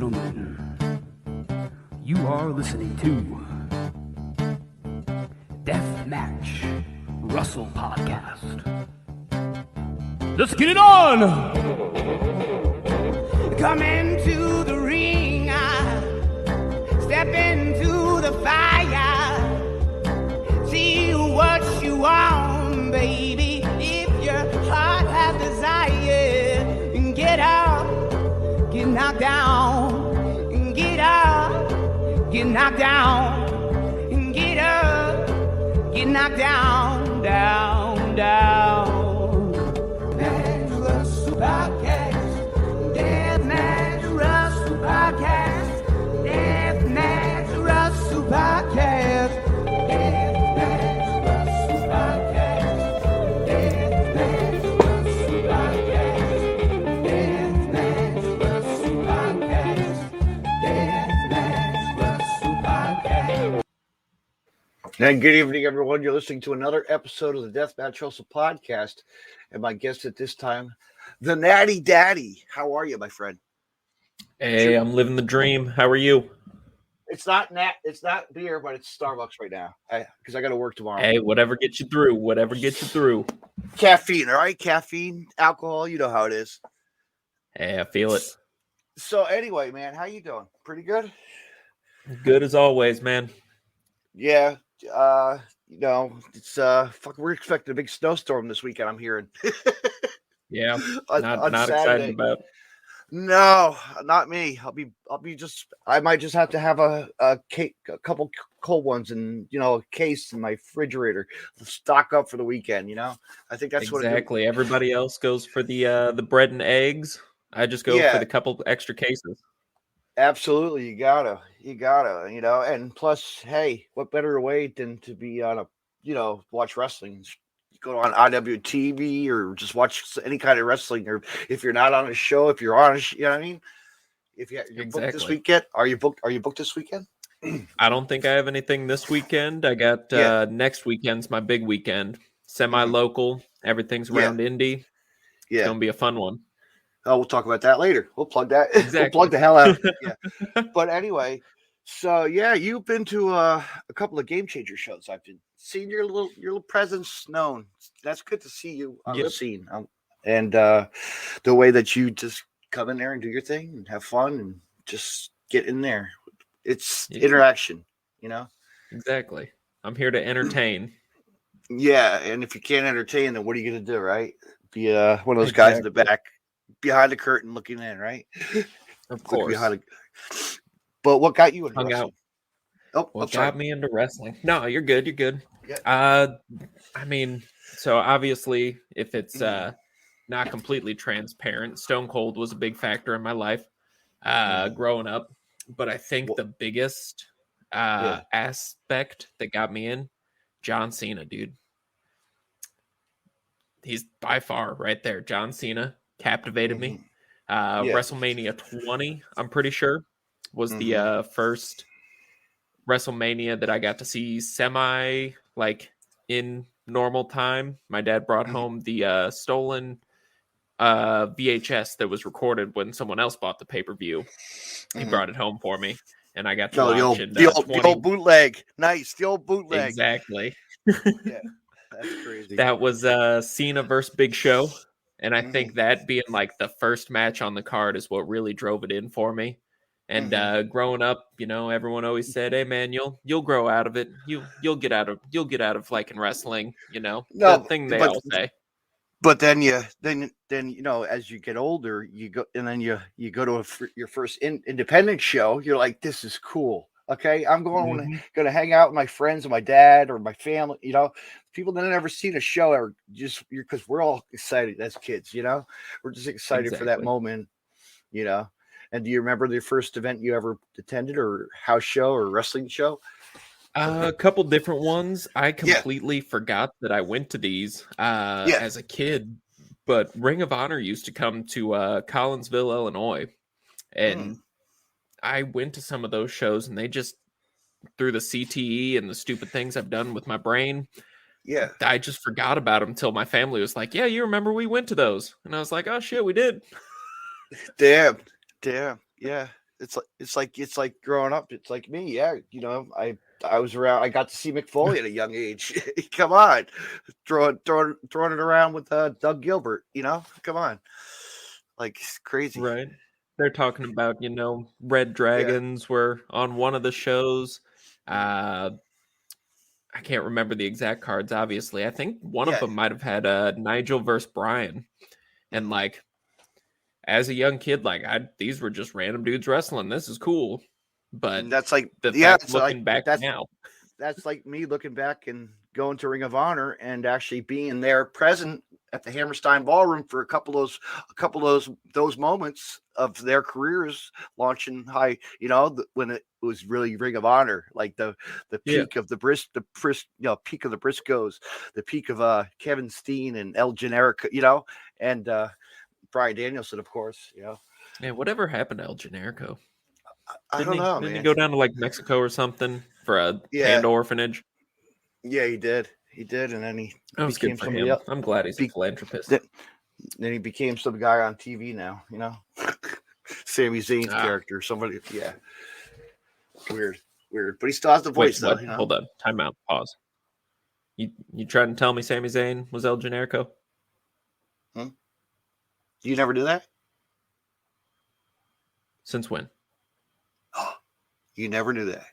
gentlemen, you are listening to Deathmatch Russell Podcast. Let's get it on! Come into the ring, step into the fire, see what you want, baby. If your heart has desire, get up, get knocked down, get up, get knocked down, get up, get knocked down, down. Podcast, Deathmatch Russell Podcast, Deathmatch Russell Podcast, Deathmatch Russell Podcast, Deathmatch Russell Podcast, Deathmatch Russell Podcast, Deathmatch Russell Podcast. And good evening, everyone. You're listening to another episode of the Deathmatch Russell Podcast. And my guest at this time, the Natty Daddy. How are you, my friend? Hey, I'm living the dream. How are you? It's not beer, but it's Starbucks right now because I got to work tomorrow. Hey, whatever gets you through. Whatever gets you through. Caffeine, all right? Caffeine, alcohol, you know how it is. Hey, I feel it. So anyway, man, how you doing? Pretty good? Good as always, man. Yeah. It's we're expecting a big snowstorm this weekend, I'm hearing. Yeah. on Not Saturday. excited about. No, not me. I might just have to have a couple cold ones and a case in my refrigerator to stock up for the weekend. I think that's exactly. Everybody else goes for the bread and eggs. I just go for the couple extra cases. Absolutely, you gotta, and plus, hey, what better way than to be on watch wrestling? Go on IWTV or just watch any kind of wrestling, or if you're not on a show, if you're on you know what I mean? If you're booked this weekend, are you booked this weekend? I don't think I have anything this weekend. I got next weekend's my big weekend. Semi-local. Everything's around Indy. It's gonna be a fun one. Oh, we'll talk about that later. We'll plug that. Exactly. We'll plug the hell out of it. Yeah. But anyway, so you've been to a couple of Game Changer shows. I've been seeing your little presence known. That's good to see you on the scene. And the way that you just come in there and do your thing and have fun and just get in there. It's interaction, Exactly. I'm here to entertain. Yeah, and if you can't entertain, then what are you going to do, right? Be one of those guys in the back, behind the curtain looking in, right? Of course. But what got you into Hung wrestling? out. What got me into wrestling? No, you're good. You're good. Yeah. So obviously, if it's not completely transparent, Stone Cold was a big factor in my life growing up. But I think the biggest aspect that got me in, John Cena, dude. He's by far right there. John Cena captivated me. WrestleMania 20, I'm pretty sure, was the first WrestleMania that I got to see in normal time. My dad brought home the stolen VHS that was recorded when someone else bought the pay-per-view. He brought it home for me, and I got to watch the old bootleg. Nice, the old bootleg. Exactly. Yeah, that's crazy. That was Cena versus Big Show. And I think that being like the first match on the card is what really drove it in for me. And growing up, everyone always said, "Hey man, you'll grow out of it. You'll get out of liking wrestling." The thing they all say. But then as you get older, you go and then you go to your first independent show. You're like, "This is cool." Okay, I'm going to hang out with my friends and my dad or my family. People that have never seen a show ever, just because we're all excited as kids. We're just excited for that moment. And do you remember the first event you ever attended, or house show, or wrestling show? A couple different ones. I completely forgot that I went to these as a kid. But Ring of Honor used to come to Collinsville, Illinois, and I went to some of those shows, and they just, through the CTE and the stupid things I've done with my brain, I just forgot about them until my family was like, "Yeah, you remember we went to those?" And I was like, "Oh shit, we did." Damn, yeah. it's like growing up. It's like me. Yeah, I was around. I got to see McFoley at a young age. Come on, throwing it around with Doug Gilbert. Come on, like it's crazy. Right. They're talking about, Red Dragons were on one of the shows. I can't remember the exact cards, obviously. I think one of them might have had Nigel versus Brian. And, like, as a young kid, like, these were just random dudes wrestling. This is cool. But and that's like, looking back now. That's like me looking back and going to Ring of Honor and actually being there present at the Hammerstein Ballroom for a couple of those moments of their careers launching high, when it was really Ring of Honor, like the peak of the peak of the Briscoes, the peak of Kevin Steen and El Generico, and Bryan Danielson, of course, Yeah, whatever happened to El Generico? I don't know, Didn't man. he go down to like Mexico or something for a hand orphanage? Yeah, he did. And then he became somebody else. I'm glad he's a philanthropist. Then he became some guy on TV now, Sami Zayn's character. Somebody, weird. But he still has the voice, though. Hold on, time out, pause. You trying to tell me Sami Zayn was El Generico? You never do that? Since when? You never knew that.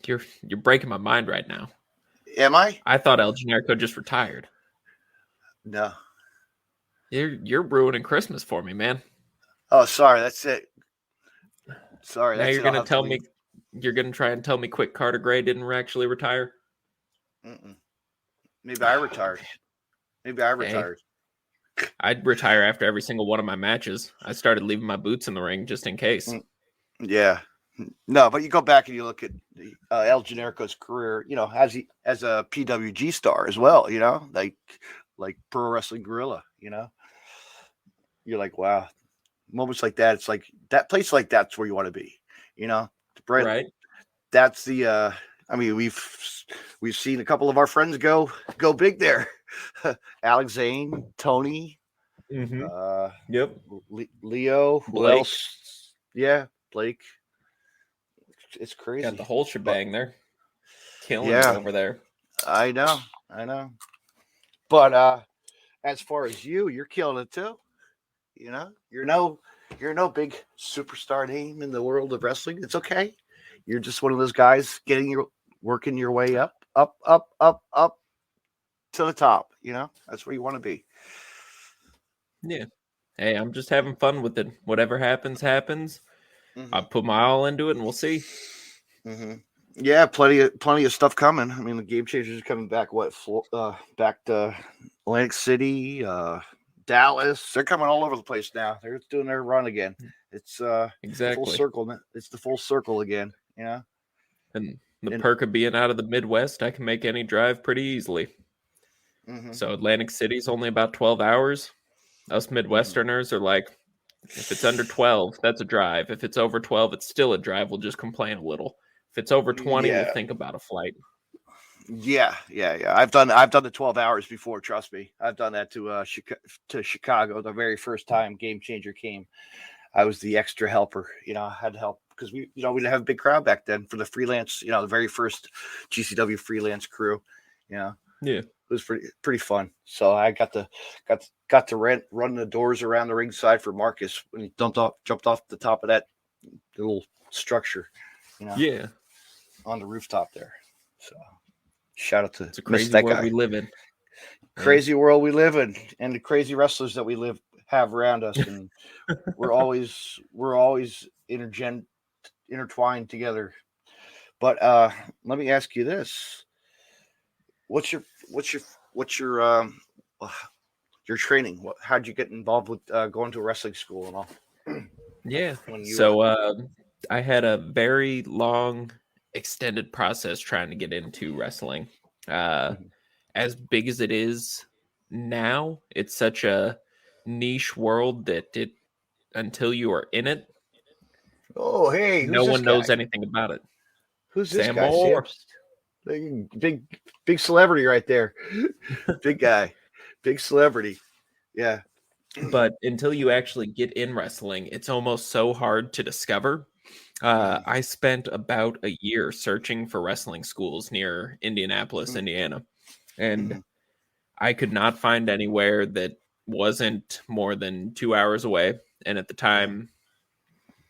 You're breaking my mind right now. Am I? I thought El Generico just retired. No. You're ruining Christmas for me, man. Oh, sorry. That's it. Sorry. Now you're gonna tell me. You're gonna try and tell me Quick Carter Gray didn't actually retire. Maybe I retired. I'd retire after every single one of my matches. I started leaving my boots in the ring just in case. Yeah. No, but you go back and you look at El Generico's career, as a PWG star as well, like Pro Wrestling Guerrilla, You're like, wow. Moments like that, it's like that place like that's where you want to be, Right. That's the we've seen a couple of our friends go big there. Alex Zane, Tony, yep, Leo, who Blake. else? Yeah, Blake. It's crazy. Got the whole shebang there. Killing it over there. I know. But as far as you're killing it too. You're no big superstar name in the world of wrestling. It's okay. You're just one of those guys working your way up to the top. That's where you want to be. Yeah. Hey, I'm just having fun with it. Whatever happens. I put my all into it, and we'll see. Yeah, plenty of stuff coming. I mean, the Game Changers are coming back. Back to Atlantic City, Dallas. They're coming all over the place now. They're doing their run again. It's exactly full circle. It's the full circle again. And the perk of being out of the Midwest, I can make any drive pretty easily. So Atlantic City's only about 12 hours. Us Midwesterners are like, if it's under 12, that's a drive. If it's over 12, it's still a drive. We'll just complain a little. If it's over 20, we'll think about a flight. Yeah. I've done the 12 hours before. Trust me, I've done that to Chicago. The very first time Game Changer came, I was the extra helper. I had to help because we didn't have a big crowd back then for the freelance. The very first GCW freelance crew. Yeah. It was pretty fun. So I got to run the doors around the ringside for Marcus when he jumped off the top of that little structure, on the rooftop there. So shout out to it's a crazy world we live in. Crazy world we live in, and the crazy wrestlers that we have around us, and we're always intertwined together. But let me ask you this. What's your training? How'd you get involved with going to a wrestling school and all? Yeah. So I had a very long, extended process trying to get into wrestling. As big as it is now, it's such a niche world that until you are in it, no one knows anything about it. Who's this Sam guy? Moore. Big celebrity right there. Big guy. Big celebrity. Yeah. But until you actually get in wrestling, it's almost so hard to discover. I spent about a year searching for wrestling schools near Indianapolis, Indiana, and I could not find anywhere that wasn't more than 2 hours away. And at the time,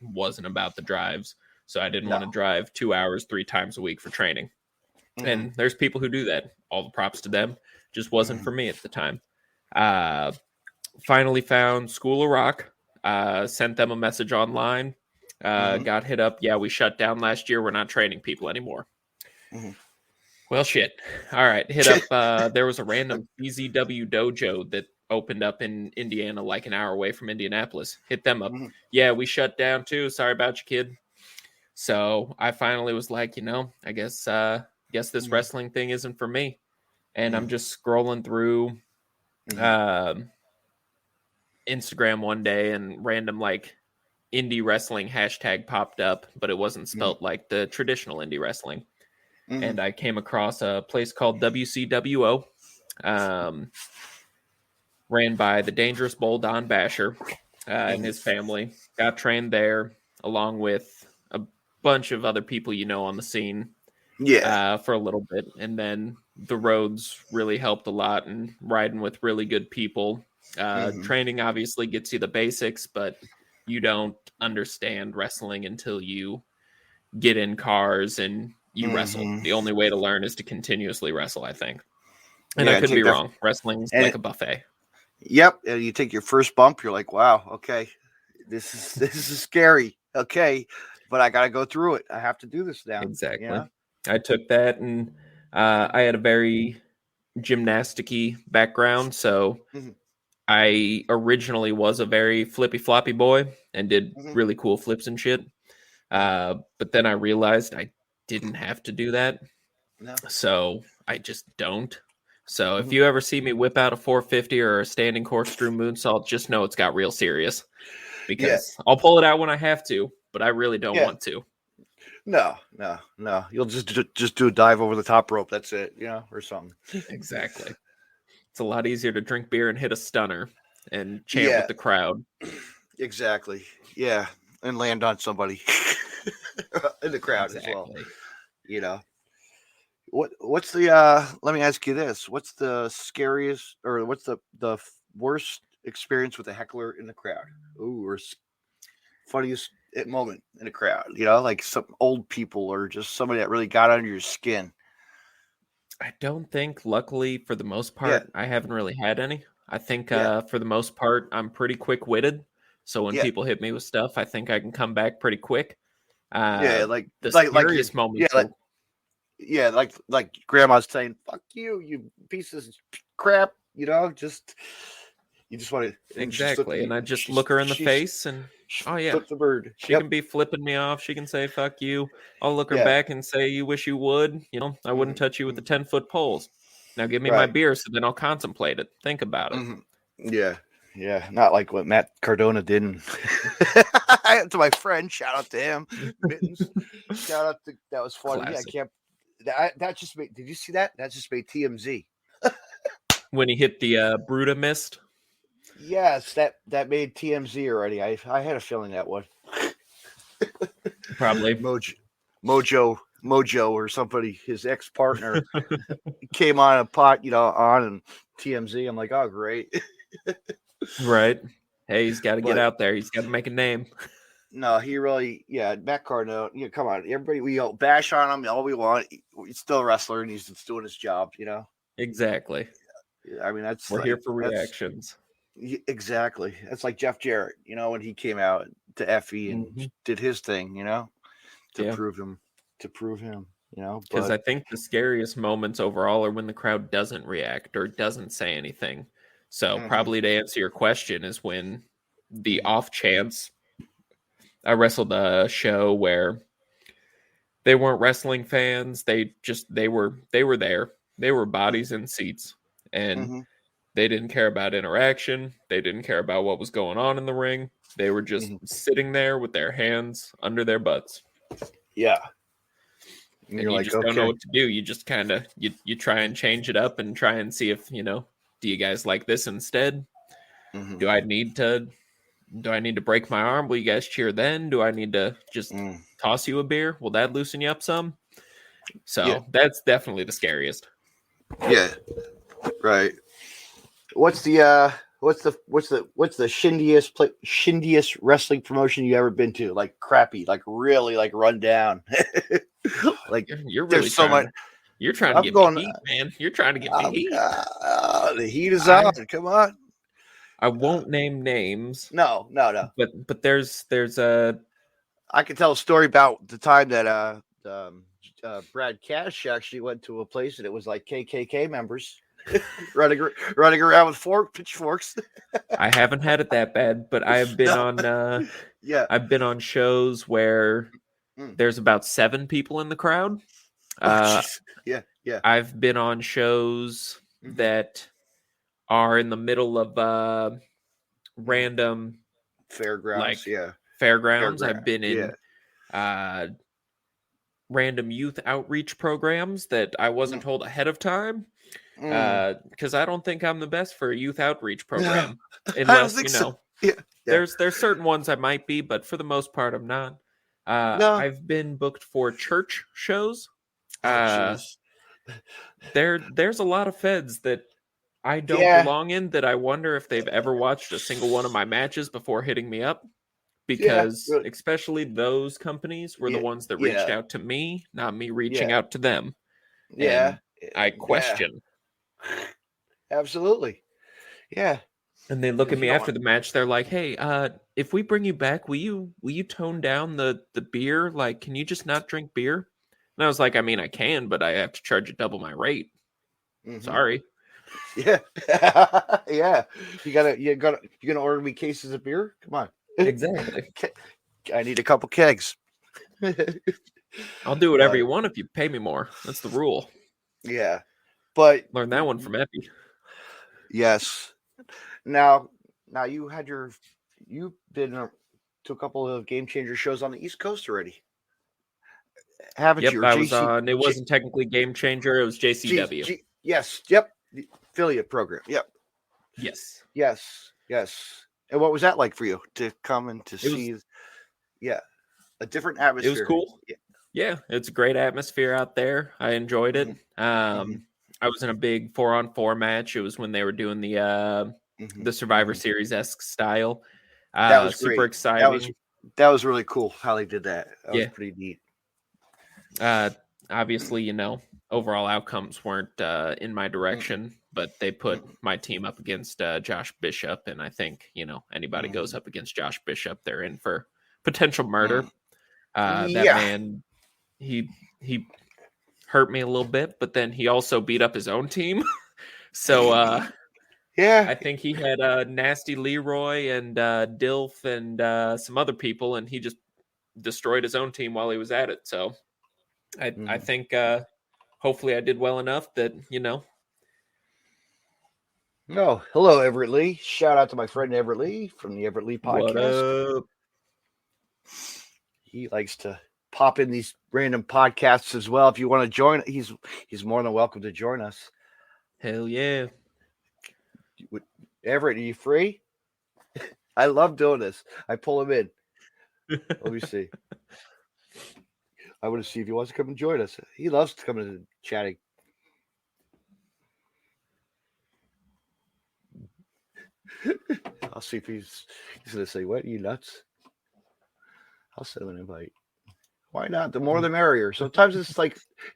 wasn't about the drives. So I didn't want to drive 2 hours 3 times a week for training. And there's people who do that. All the props to them. Just wasn't for me at the time. Finally found School of Rock. Sent them a message online. Got hit up. Yeah, we shut down last year. We're not training people anymore. Well, shit. All right. Hit up. There was a random BZW dojo that opened up in Indiana, like an hour away from Indianapolis. Hit them up. Yeah, we shut down too. Sorry about you, kid. So I finally was like, I guess this wrestling thing isn't for me. And I'm just scrolling through Instagram one day, and random like indie wrestling hashtag popped up, but it wasn't spelt like the traditional indie wrestling. And I came across a place called WCWO, ran by the Dangerous Bull Don Basher and his family. Got trained there along with a bunch of other people on the scene for a little bit. And then the roads really helped a lot, and riding with really good people. Training obviously gets you the basics, but you don't understand wrestling until you get in cars and you wrestle. The only way to learn is to continuously wrestle, I think. And I could be wrong. Wrestling's like a buffet. Yep. And you take your first bump, you're like, wow, okay, this is scary. Okay. But I got to go through it. I have to do this now. Exactly. I took that, and I had a very gymnastic-y background. So I originally was a very flippy floppy boy and did really cool flips and shit. But then I realized I didn't have to do that. No. So I just don't. So if you ever see me whip out a 450 or a standing corkscrew moonsault, just know it's got real serious, because I'll pull it out when I have to, but I really don't want to. No. You'll just do a dive over the top rope. That's it, or something. Exactly. It's a lot easier to drink beer and hit a stunner and chant with the crowd. Exactly. Yeah. And land on somebody in the crowd as well. What's the let me ask you this. What's the scariest, or what's the worst experience with a heckler in the crowd? Ooh, or funniest moment in a crowd, like some old people or just somebody that really got under your skin? I don't think, luckily, for the most part, I haven't really had any. I think for the most part, I'm pretty quick-witted. So when people hit me with stuff, I think I can come back pretty quick. Like the scariest moment. Like grandma's saying, "Fuck you, you piece of crap." You just want to exactly. And I just look her in the face, and flip the bird. She can be flipping me off. She can say, "Fuck you." I'll look her back and say, "You wish you would." I wouldn't touch you with the 10-foot poles. Now give me my beer, so then I'll contemplate it. Think about it. Yeah, not like what Matt Cardona did. To my friend, shout out to him. Mittens. Shout out to, that was funny. Classic. I can't. That just made. Did you see that? That just made TMZ. When he hit the Bruta mist. Yes, that made TMZ already. I had a feeling that would. Probably Mojo or somebody, his ex-partner, came on a pot, on and TMZ. I'm like, oh, great. Right. Hey, he's got to get out there. He's got to make a name. No, he really, Matt Cardona, come on. Everybody, we all bash on him all we want. He's still a wrestler, and he's doing his job, Exactly. I mean, we're here for reactions. Exactly. That's like Jeff Jarrett, when he came out to Effie and did his thing, to prove him, Because I think the scariest moments overall are when the crowd doesn't react or doesn't say anything. So probably to answer your question is when the off chance. I wrestled a show where they weren't wrestling fans. They were there. They were bodies in seats, and they didn't care about interaction. They didn't care about what was going on in the ring. They were just sitting there with their hands under their butts. Yeah. And you just don't know what to do. You just kind of, you try and change it up and try and see if, do you guys like this instead? Do I need to break my arm? Will you guys cheer then? Do I need to just toss you a beer? Will that loosen you up some? So that's definitely the scariest. Yeah. Right. What's the shindiest wrestling promotion you ever been to? Like crappy, like really like run down. Like you're really so much. You're trying to get me heat, man. You're trying to get me heat. The heat is on. Come on. I won't name names. No. But there's a. I can tell a story about the time that Brad Cash actually went to a place and it was like KKK members running around with pitchforks. I haven't had it that bad, but I've been on. I've been on shows where there's about 7 people in the crowd. Yeah. I've been on shows that are in the middle of random fairgrounds. Fairgrounds. I've been in random youth outreach programs that I wasn't told ahead of time because I don't think I'm the best for a youth outreach program. Unless so. There's certain ones I might be, but for the most part, I'm not. I've been booked for church shows. There's a lot of feds that I don't belong in that I wonder if they've ever watched a single one of my matches before hitting me up, because especially those companies were the ones that reached out to me, not me reaching out to them. And I question. Absolutely. Yeah. And they look at me after the match. They're like, "Hey, if we bring you back, will you tone down the beer? Like, can you just not drink beer?" And I was like, "I mean, I can, but I have to charge you double my rate." Sorry. Yeah. Yeah. You're gonna order me cases of beer? Come on. Exactly. I need a couple kegs. I'll do whatever you want if you pay me more. That's the rule. Yeah. But learn that one from Effie. Yes. Now you've been to a couple of Game Changer shows on the East Coast already. Haven't you? I was on. It wasn't technically Game Changer. It was JCW. Yes. Yep. The affiliate program. Yep. Yes. And what was that like for you to come and to see? A different atmosphere. It was cool. Yeah, it's a great atmosphere out there. I enjoyed it. I was in a big 4-on-4 match. It was when they were doing the Survivor Series-esque style. That was super great. exciting. That was really cool how they did that. That was pretty neat. Obviously, overall outcomes weren't in my direction, but they put my team up against Josh Bishop, and I think anybody goes up against Josh Bishop, they're in for potential murder. That man, he hurt me a little bit, but then he also beat up his own team. So I think he had Nasty Leroy and Dilf and some other people, and he just destroyed his own team while he was at it. So I think hopefully I did well enough that Oh, hello, Everett Lee. Shout out to my friend Everett Lee from the Everett Lee podcast. What up? He likes to pop in these random podcasts as well. If you want to join, he's more than welcome to join us. Hell yeah. Everett, are you free? I love doing this. I pull him in. Let me see. I want to see if he wants to come and join us. He loves coming and chatting. I'll see if he's going to say, "What, are you nuts?" I'll send him an invite. Why not? The more the merrier. Sometimes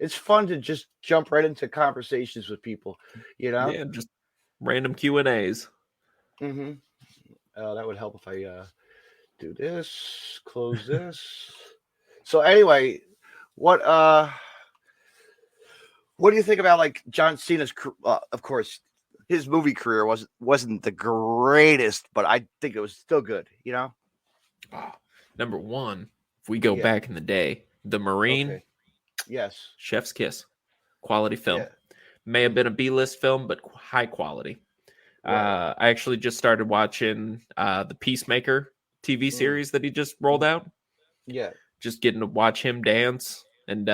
it's fun to just jump right into conversations with people, Yeah, just random Q&As. That would help if I do this, close this. So anyway, what do you think about like John Cena's? Of course, his movie career wasn't the greatest, but I think it was still good. Number one, if we go back in the day, The Marine. Okay. Yes. Chef's Kiss. Quality film. Yeah. May have been a B-list film, but high quality. Right. I actually just started watching the Peacemaker TV series that he just rolled out. Yeah. Just getting to watch him dance. And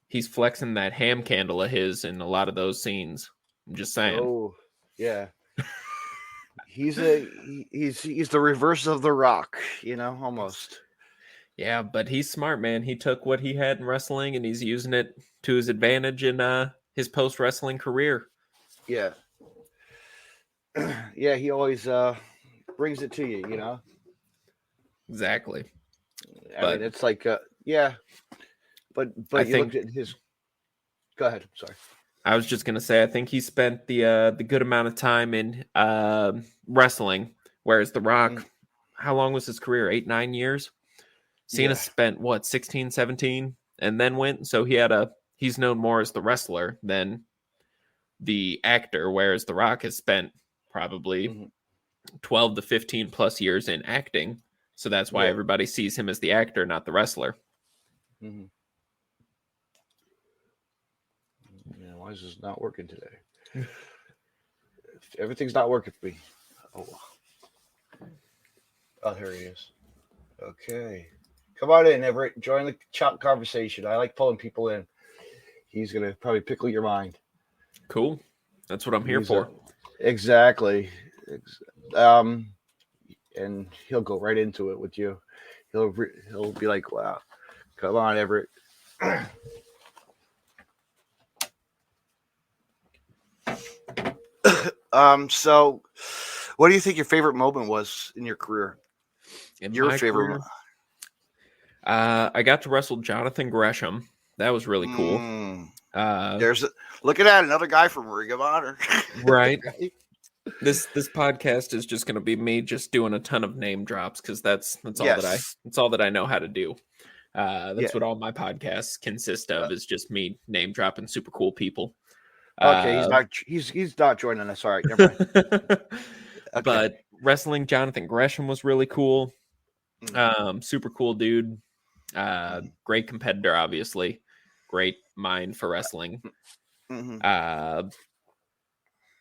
he's flexing that ham candle of his in a lot of those scenes. I'm just saying. Oh, yeah. He's the reverse of The Rock, almost. Yeah, but he's smart, man. He took what he had in wrestling and he's using it to his advantage in his post-wrestling career. Yeah. Yeah, he always brings it to you, Exactly. I mean, it's like, yeah. But I you think, looked at his... Go ahead. I'm sorry. I was just going to say, I think he spent the good amount of time in wrestling, whereas The Rock, how long was his career? 8-9 years? Cena spent, 16, 17, and then went. So he's known more as the wrestler than the actor, whereas The Rock has spent probably 12 to 15 plus years in acting. So that's why everybody sees him as the actor, not the wrestler. Mm-hmm. Yeah, why is this not working today? Everything's not working for me. Oh, here he is. Okay. Come on in, Everett. Join the chat conversation. I like pulling people in. He's going to probably pickle your mind. Cool. That's what I'm here for. Exactly. And he'll go right into it with you. He'll be like, wow, come on, Everett. So what do you think your favorite moment was in your career? Your favorite moment? I got to wrestle Jonathan Gresham. That was really cool. Look at that, another guy from Ring of Honor. Right. This podcast is just going to be me just doing a ton of name drops because that's all that I know how to do. That's what all my podcasts consist of is just me name dropping super cool people. Okay, he's not joining us. All right, never mind. Okay. But wrestling Jonathan Gresham was really cool. Super cool dude. Great competitor, obviously. Great mind for wrestling.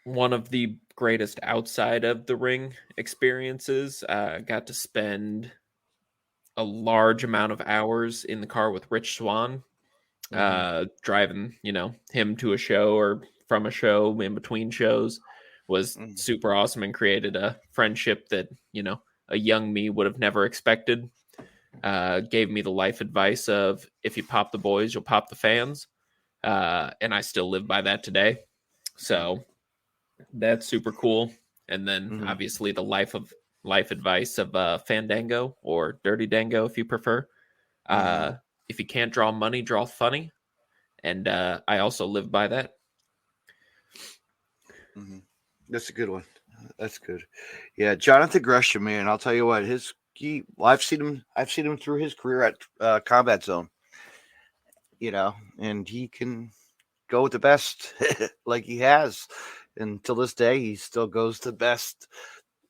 One of the greatest outside of the ring experiences. Got to spend a large amount of hours in the car with Rich Swann, driving, him to a show or from a show in between shows was super awesome and created a friendship that, a young me would have never expected. Gave me the life advice of if you pop the boys, you'll pop the fans. And I still live by that today. So that's super cool. And then obviously the life advice of Fandango or Dirty Dango, if you prefer. If you can't draw money, draw funny. And I also live by that. That's a good one. That's good. Yeah, Jonathan Gresham, man. I'll tell you what. I've seen him through his career at Combat Zone. And he can go with the best, like he has, and till this day he still goes the best.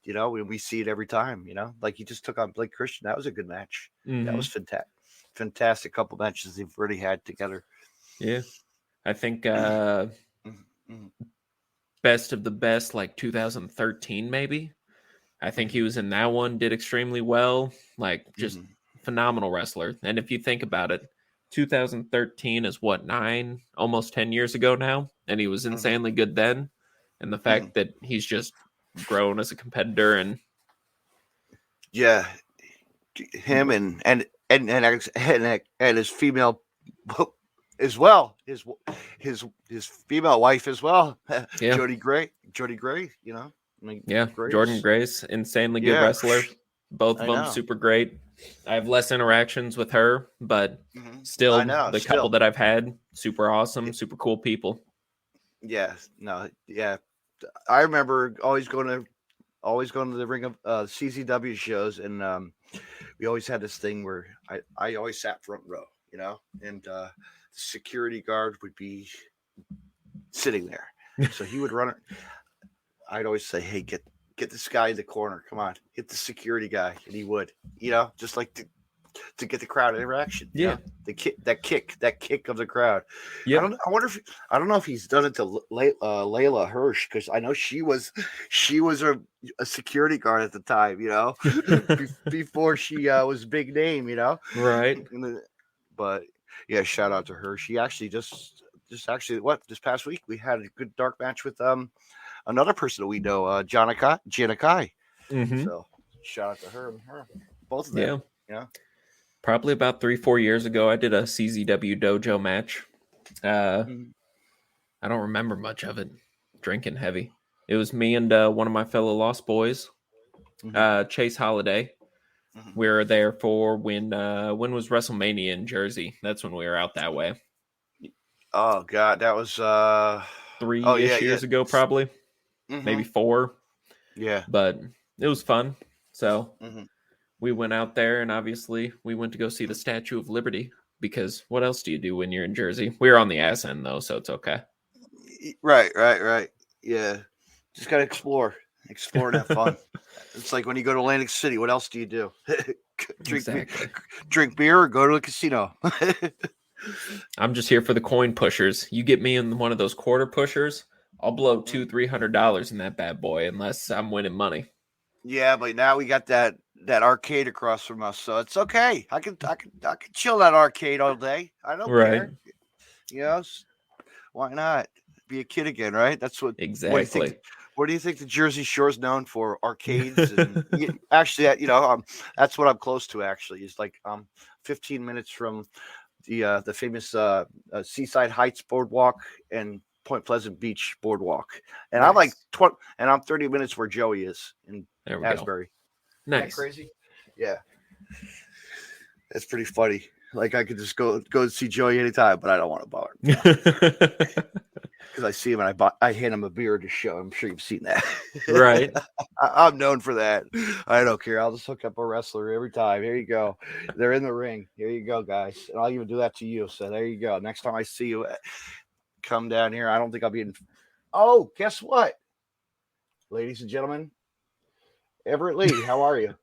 We see it every time. Like he just took on Blake Christian. That was a good match. That was fantastic couple matches they've already had together. Yeah, I think best of the best, like 2013 maybe. I think he was in that one, did extremely well, like just phenomenal wrestler. And if you think about it, 2013 is almost 10 years ago now, and he was insanely good then. And the fact that he's just grown as a competitor and him and his female as well, his female wife as well, Jody Gray, Grace. Jordan Grace, insanely good wrestler. Both of them super great. I have less interactions with her, but still the couple that I've had, super awesome, super cool people. I remember always going to the Ring of CZW shows, and we always had this thing where I always sat front row, and the security guard would be sitting there, so he would run. I'd always say, "Hey, get this guy in the corner. Come on, get the security guy," and he would, just like to get the crowd interaction. The kick of the crowd. Yeah, I don't know if he's done it to Layla Hirsch, because I know she was a security guard at the time, before she was a big name, Right. But yeah, shout out to her. She actually just this past week we had a good dark match with another person that we know, Janakai. Mm-hmm. So shout out to her and her, both of them. Yeah. Probably about 3-4 years ago, I did a CZW dojo match. I don't remember much of it. Drinking heavy. It was me and one of my fellow Lost Boys, Chase Holiday. We were there for when was WrestleMania in Jersey? That's when we were out that way. Oh God, that was 3-ish years ago, probably. Maybe 4. Yeah, but it was fun. So we went out there, and obviously we went to go see the Statue of Liberty, because what else do you do when you're in Jersey? We were on the ass end though, so it's okay. Right. Yeah, just gotta explore and have fun. It's like when you go to Atlantic City, what else do you do? drink beer or go to a casino. I'm just here for the coin pushers. You get me in one of those quarter pushers, I'll blow $200-$300 in that bad boy, unless I'm winning money. Yeah, but now we got that arcade across from us, so it's okay. I can chill that arcade all day. I don't care. Yes, why not be a kid again? Right? That's what exactly. What do you think the Jersey Shore is known for? Arcades. And actually, that's what I'm close to. Actually, is like 15 minutes from the famous Seaside Heights Boardwalk and Point Pleasant Beach Boardwalk, and nice. I'm like 20, and I'm 30 minutes where Joey is in Asbury. Nice, isn't that crazy? Yeah, that's pretty funny. Like I could just go see Joey anytime, but I don't want to bother because I see him and I hand him a beer to show. I'm sure you've seen that, right? I'm known for that. I don't care. I'll just hook up a wrestler every time. Here you go. They're in the ring. Here you go, guys. And I'll even do that to you. So there you go. Next time I see you, come down here. I don't think I'll be in. Oh, guess what, ladies and gentlemen, Everett Lee, how are you?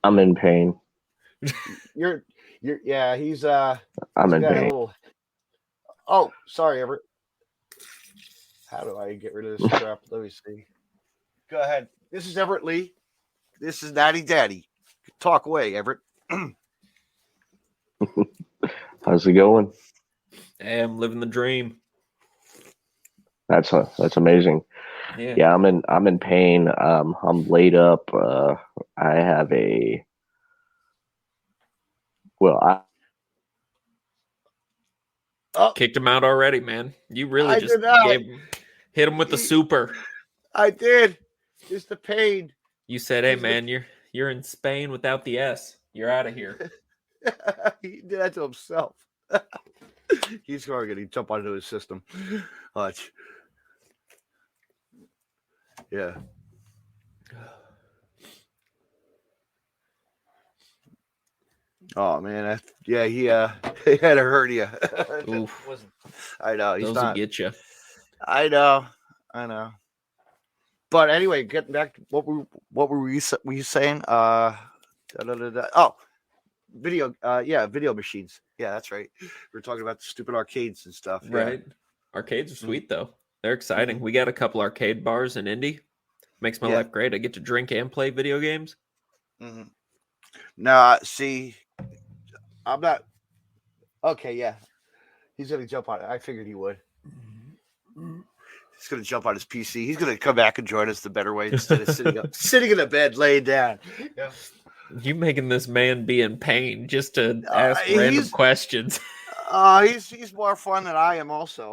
I'm in pain. You're yeah. He's I'm in pain. Oh, sorry, Everett. How do I get rid of this crap? Let me see. Go ahead. This is Everett Lee. This is Natty Daddy. Talk away, Everett. How's it going? Hey, I'm living the dream. That's amazing. Yeah, I'm in pain. I'm laid up. I have a kicked him out already, man. You really just hit him with the super. I did. It's the pain. You said, "Hey, man, you're in Spain without the S. You're out of here." He did that to himself. He's going to jump onto his system. Watch. Yeah. Oh man, he had a hernia. I know he's those not. Will get you. I know. But anyway, getting back to what were you saying? Oh, video. Video machines. Yeah, that's right. We're talking about the stupid arcades and stuff. Right. Yeah. Arcades are sweet though. They're exciting. We got a couple arcade bars in Indy. Makes my life great. I get to drink and play video games. Now, see, I'm not. Okay, yeah. He's going to jump on it. I figured he would. He's going to jump on his PC. He's going to come back and join us the better way instead of sitting in a bed, laying down. Yeah. You making this man be in pain just to ask random questions. He's more fun than I am also,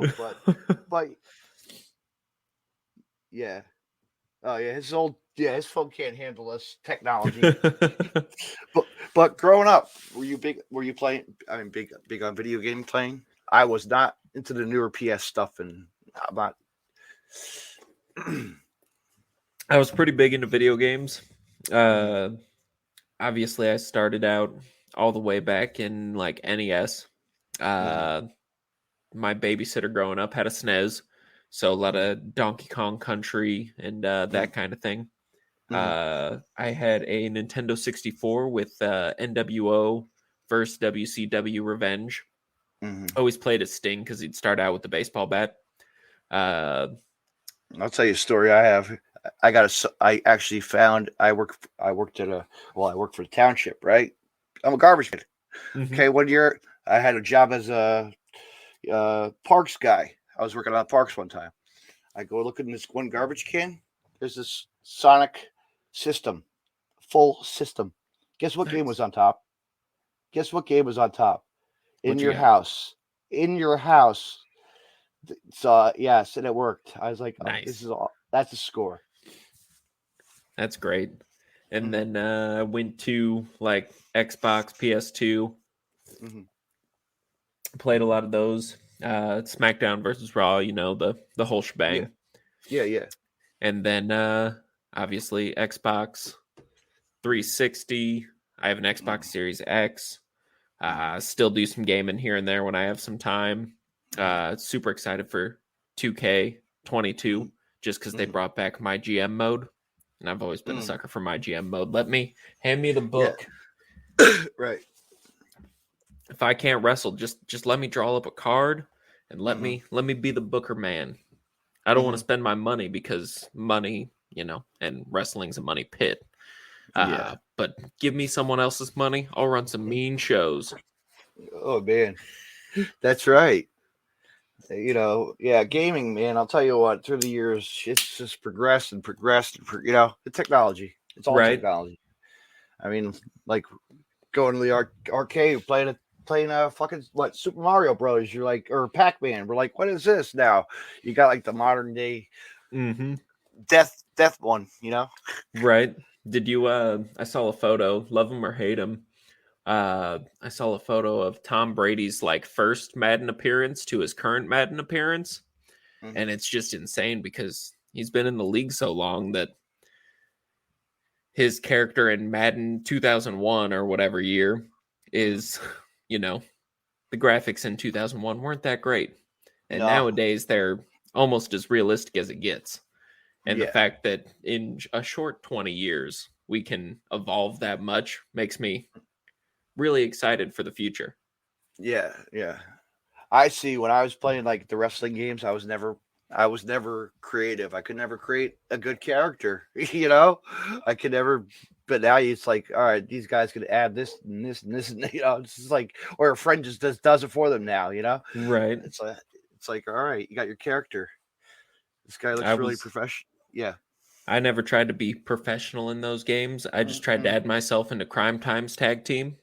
but yeah. Oh yeah, his phone can't handle this technology. but growing up, were you playing? I mean, big on video game playing. I was not into the newer PS stuff, and I'm not. I was pretty big into video games. Obviously, I started out all the way back in like NES. My babysitter growing up had a SNES. So a lot of Donkey Kong Country and that kind of thing. I had a Nintendo 64 with NWO versus WCW Revenge. Always played as Sting because he'd start out with the baseball bat. I'll tell you a story I have. I worked for the township, right? I'm a garbage kid. Okay, one year I had a job as a parks guy. I was working on parks one time. I go look in this one garbage can. There's this Sonic system, full system. Guess what game was on top? Guess what game was on top? In your house. In your house. So yes, and it worked. I was like, nice. This is all. That's a score. That's great. And then I went to like Xbox, PS2. Played a lot of those. SmackDown versus Raw, the whole shebang. Yeah. And then obviously Xbox 360. I have an Xbox Series X. Still do some gaming here and there when I have some time. Super excited for 2K22 just because they brought back my GM mode. And I've always been a sucker for my GM mode. Hand me the book. Yeah. Right. If I can't wrestle, just let me draw up a card and let me be the booker man. I don't want to spend my money because money, and wrestling's a money pit. But give me someone else's money. I'll run some mean shows. Oh man, that's right. Gaming, man. I'll tell you what. Through the years, it's just progressed. The technology. It's all technology. I mean, like going to the arcade, playing fucking Super Mario Brothers. You're like, or Pac-Man. We're like, what is this now? You got like the modern day death one. Right. Did you? I saw a photo. Love him or hate him. I saw a photo of Tom Brady's first Madden appearance to his current Madden appearance, and it's just insane because he's been in the league so long that his character in Madden 2001 or whatever year is, the graphics in 2001 weren't that great, and nowadays they're almost as realistic as it gets. And the fact that in a short 20 years we can evolve that much makes me really excited for the future. Yeah. I see. When I was playing the wrestling games, I was never creative. I could never create a good character. I could never. But now it's like, all right, these guys could add this and this and this, and it's just like, or a friend just does it for them now. Right? It's like, all right, you got your character. This guy looks really professional. Yeah. I never tried to be professional in those games. I just tried to add myself into Crime Time's tag team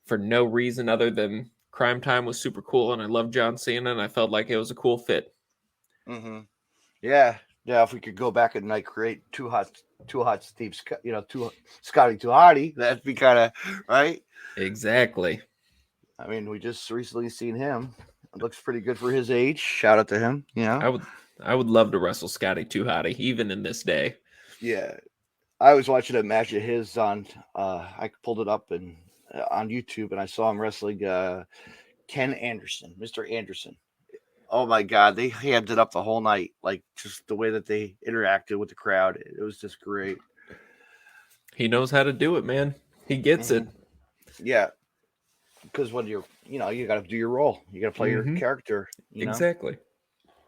for no reason other than Crime Time was super cool and I loved John Cena and I felt like it was a cool fit. Yeah. If we could go back and create two hot Steve, two Scotty, two Hottie, that'd be kind of right. Exactly. I mean, we just recently seen him. It looks pretty good for his age. Shout out to him. I would love to wrestle Scotty Too Hottie, even in this day. Yeah. I was watching a match of his on, I pulled it up and on YouTube and I saw him wrestling Ken Anderson, Mr. Anderson. Oh my God. They hammed it up the whole night. Just the way that they interacted with the crowd. It was just great. He knows how to do it, man. He gets it. Yeah. Because when you got to do your role. You got to play your character. Exactly.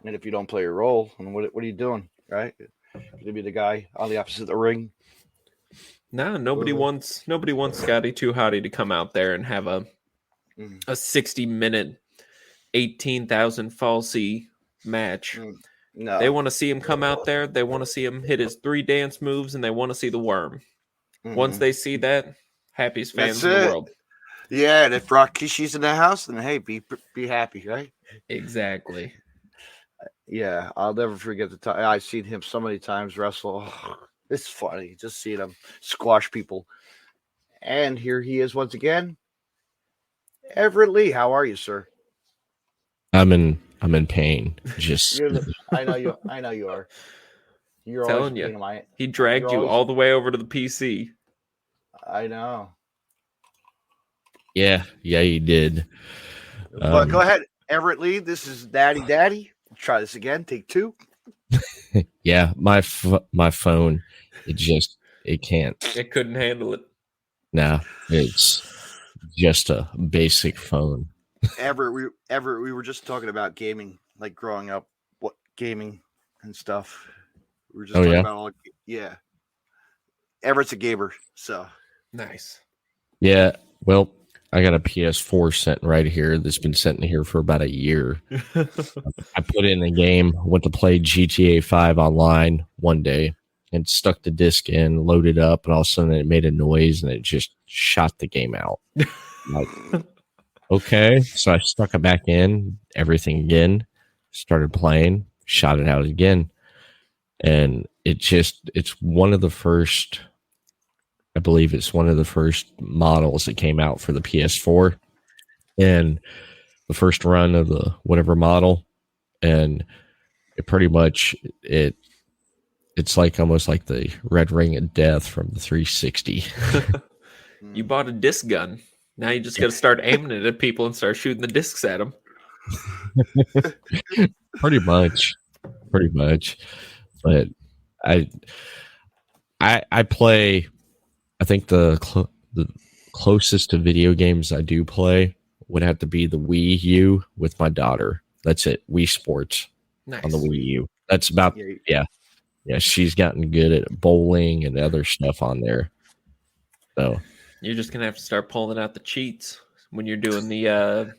And if you don't play your role, then what are you doing, right? You're gonna be the guy on the opposite of the ring. No, nobody wants Scotty Too Hottie to come out there and have a 60-minute, 18,000 falsy match. No, they want to see him come out there. They want to see him hit his 3 dance moves, and they want to see the worm. Once they see that, happiest fans in the world. Yeah, and if Brock Kishi's in the house, then hey, be happy, right? Exactly. Yeah, I'll never forget the time I've seen him so many times wrestle. Oh, it's funny just seeing him squash people. And here he is once again. Everett Lee, how are you, sir? I'm in pain. Just I know you are. You're telling you. He dragged you all the way over to the PC. I know. Yeah, he did. But go ahead, Everett Lee. This is Daddy. Try this again. Take 2. Yeah, my phone, it can't. It couldn't handle it. No, it's just a basic phone. Everett, we were just talking about gaming, like growing up, what gaming and stuff. We were just talking about all. Yeah, Everett's a gamer, so nice. Yeah, well, got a PS4 sitting right here that's been sitting here for about a year. I put in a game, went to play GTA 5 online one day, and stuck the disc in, loaded up, and all of a sudden it made a noise and it just shot the game out. Like, okay, so I stuck it back in, everything again, started playing, shot it out again, and it's one of the first. I believe it's one of the first models that came out for the PS4, and the first run of the whatever model, and it pretty much it's like almost like the red ring of death from the 360. You bought a disc gun. Now you just got to start aiming it at people and start shooting the discs at them. Pretty much. But I play. I think the closest to video games I do play would have to be the Wii U with my daughter. That's it. Wii Sports on the Wii U. That's about yeah. She's gotten good at bowling and other stuff on there. So you're just gonna have to start pulling out the cheats when you're doing the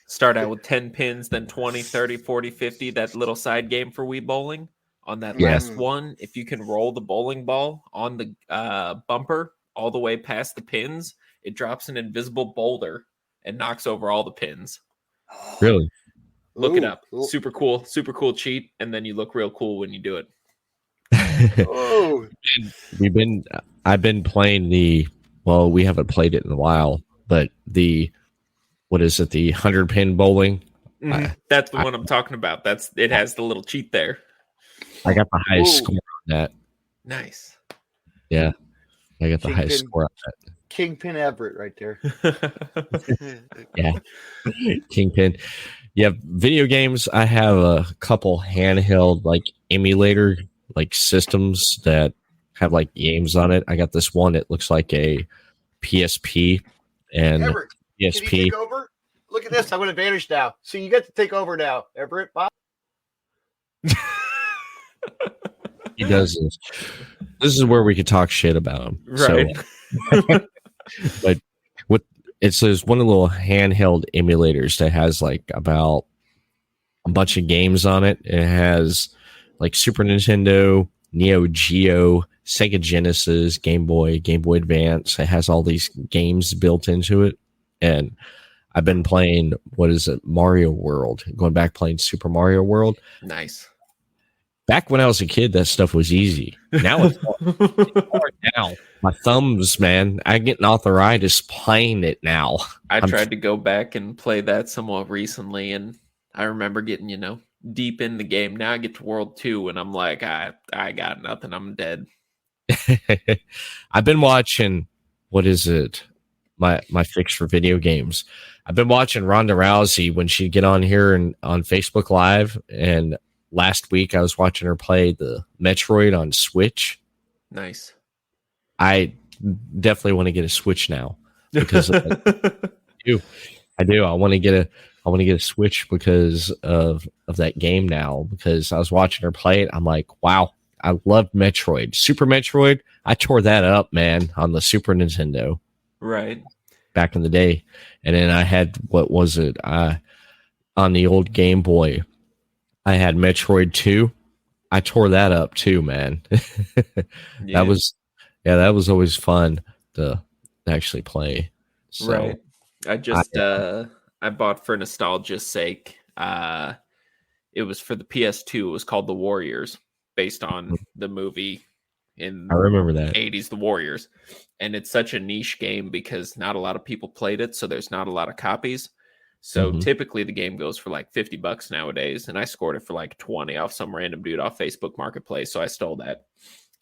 start out with 10 pins, then 20, 30, 40, 50. That little side game for Wii bowling. On that last one, if you can roll the bowling ball on the bumper all the way past the pins, it drops an invisible boulder and knocks over all the pins. Really? Look it up. Super cool cheat, and then you look real cool when you do it. I've been playing we haven't played it in a while, but what is it, the 100 pin bowling? That's the one I'm talking about. It has the little cheat there. I got the highest score on that. Nice. Yeah. I got the highest score on that. Kingpin Everett right there. Yeah. Kingpin. Yeah, video games. I have a couple handheld like emulator like systems that have like games on it. I got this one. It looks like a PSP and Everett, PSP. Can you take over? Look at this. I'm going to vanish now. So you get to take over now, Everett. Bye. He does this. This is where we could talk shit about him. Right. So, but there's one of the little handheld emulators that has like about a bunch of games on it. It has like Super Nintendo, Neo Geo, Sega Genesis, Game Boy Advance. It has all these games built into it. And I've been playing, Mario World. Going back playing Super Mario World. Nice. Back when I was a kid, that stuff was easy. Now it's hard now. My thumbs, man, I'm getting arthritis playing it now. I tried to go back and play that somewhat recently, and I remember getting, deep in the game. Now I get to World 2, and I'm like, I got nothing. I'm dead. I've been watching, what is it? My fix for video games. I've been watching Ronda Rousey when she'd get on here and on Facebook Live, and last week I was watching her play the Metroid on Switch. Nice. I definitely want to get a Switch now because I do. I want to get a Switch because of that game now, because I was watching her play it. I'm like, wow, I love Metroid. Super Metroid, I tore that up, man, on the Super Nintendo. Right. Back in the day. And then I had, on the old Game Boy, I had Metroid 2. I tore that up too, man. Yeah. That was always fun to actually play. So, right. I bought for nostalgia's sake. It was for the PS2. It was called The Warriors, based on the movie in I remember that 80s, The Warriors. And it's such a niche game because not a lot of people played it, so there's not a lot of copies. So typically the game goes for like $50 nowadays, and I scored it for like 20 off some random dude off Facebook Marketplace. So I stole that,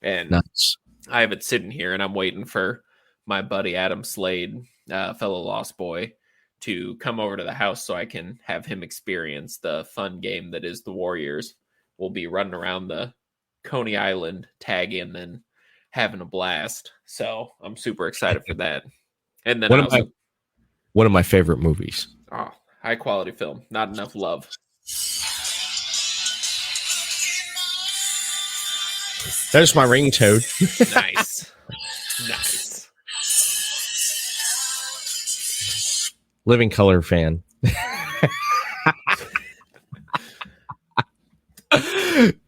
and nuts. I have it sitting here, and I'm waiting for my buddy Adam Slade, fellow Lost Boy, to come over to the house so I can have him experience the fun game that is The Warriors. We'll be running around the Coney Island, tagging and having a blast. So I'm super excited for that. And then one of my favorite movies. Oh, high quality film. Not enough love. There's my ringtone. Nice. Nice. Living Color fan.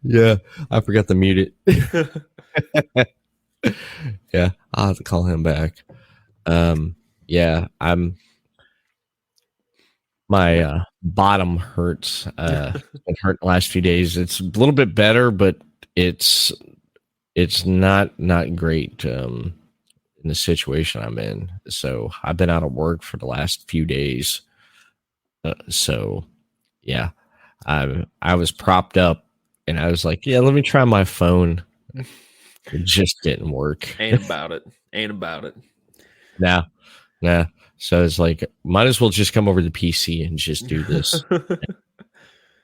Yeah, I forgot to mute it. Yeah, I'll have to call him back. Yeah, my bottom hurts. Been hurt the last few days. It's a little bit better, but it's not great in the situation I'm in. So I've been out of work for the last few days. So yeah, I was propped up and I was like, yeah, let me try my phone. It just didn't work. Ain't about it. Nah. So it's like, might as well just come over to the PC and just do this.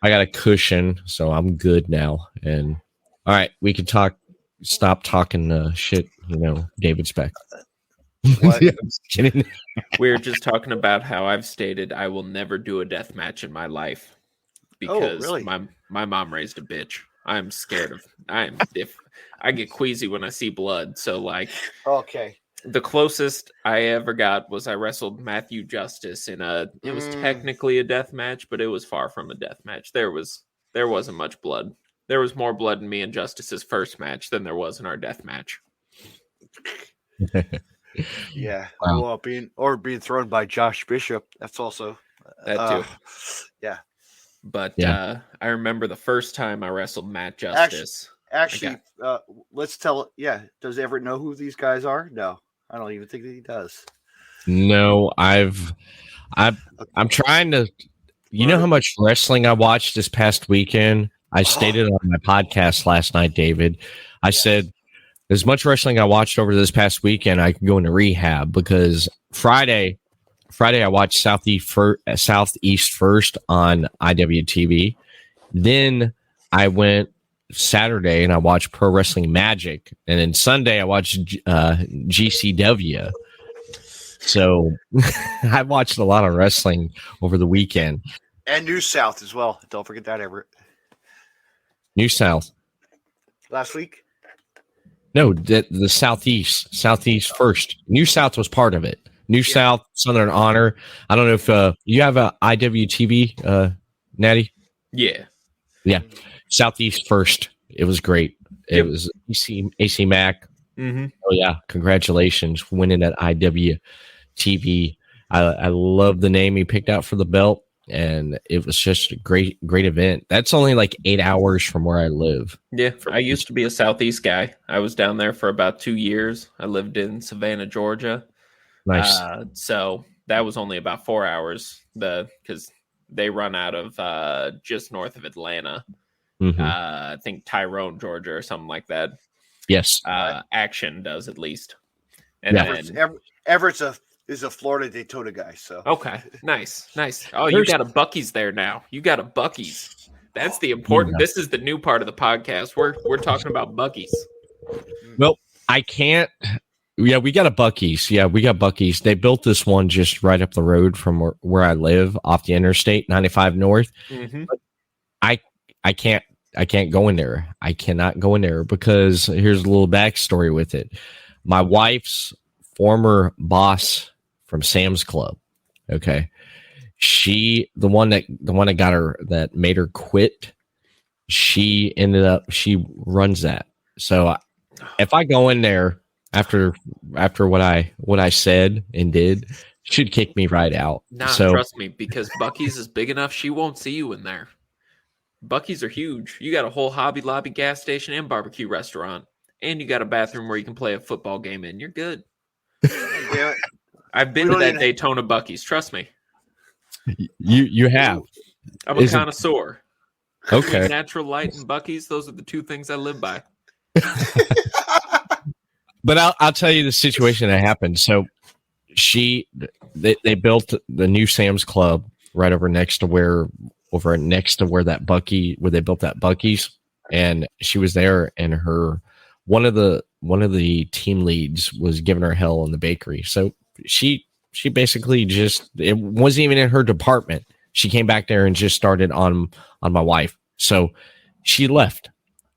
I got a cushion, so I'm good now. And all right, we can stop talking shit, David's back. What? Yeah, I'm just kidding. We're just talking about how I've stated I will never do a death match in my life because really? my mom raised a bitch. I'm scared of. I get queasy when I see blood. So like, okay. The closest I ever got was I wrestled Matthew Justice in it was technically a death match, but it was far from a death match. There wasn't much blood. There was more blood in me and Justice's first match than there was in our death match. Yeah. Wow. Well, being thrown by Josh Bishop. That's also that too. Yeah. But I remember the first time I wrestled Matt Justice. Actually, let's tell. Yeah. Does Everett know who these guys are? No. I don't even think that he does. No, I'm trying to. You know how much wrestling I watched this past weekend? I stated on my podcast last night, David. I said, as much wrestling I watched over this past weekend, I can go into rehab because Friday I watched Southeast First on IWTV. Then I went Saturday and I watched Pro Wrestling Magic, and then Sunday I watched GCW. So I watched a lot of wrestling over the weekend. And New South as well. Don't forget that, Everett. New South. Last week? No, the Southeast First. New South was part of it. New South, Southern Honor. I don't know if you have a IWTV, Natty? Yeah. Yeah. Southeast First. It was great. It was AC Mac. Mm-hmm. Oh, yeah. Congratulations winning that IWTV. I love the name he picked out for the belt, and it was just a great event. That's only like 8 hours from where I live. Yeah, I used to be a Southeast guy. I was down there for about 2 years. I lived in Savannah, Georgia. Nice. So that was only about 4 hours because they run out of just north of Atlanta. Mm-hmm. I think Tyrone, Georgia, or something like that. Yes. Action does at least. And Everett's is a Florida Daytona guy. So okay, nice. Oh, you got a Buc-ee's there now. You got a Buc-ee's. That's the important. Yeah. This is the new part of the podcast. We're talking about Buc-ee's. Well, I can't. Yeah, we got a Buc-ee's. Yeah, we got Buc-ee's. They built this one just right up the road from where I live, off the Interstate 95 North. Mm-hmm. I can't go in there. I cannot go in there because here's a little backstory with it. My wife's former boss from Sam's Club. Okay. The one that got her, that made her quit. She runs that. So if I go in there after what I said and did, she'd kick me right out. Nah, trust me, because Buc-ee's is big enough. She won't see you in there. Buc-ee's are huge. You got a whole Hobby Lobby, gas station, and barbecue restaurant. And you got a bathroom where you can play a football game in. You're good. I've been to that Daytona Buc-ee's. Trust me. You have. I'm a connoisseur. Okay. Natural Light and Buc-ee's, those are the two things I live by. But I'll tell you the situation that happened. So they built the new Sam's Club right over next to where that where they built that Buc-ee's, and she was there, and one of the team leads was giving her hell in the bakery. So she basically it wasn't even in her department. She came back there and just started on my wife. So she left.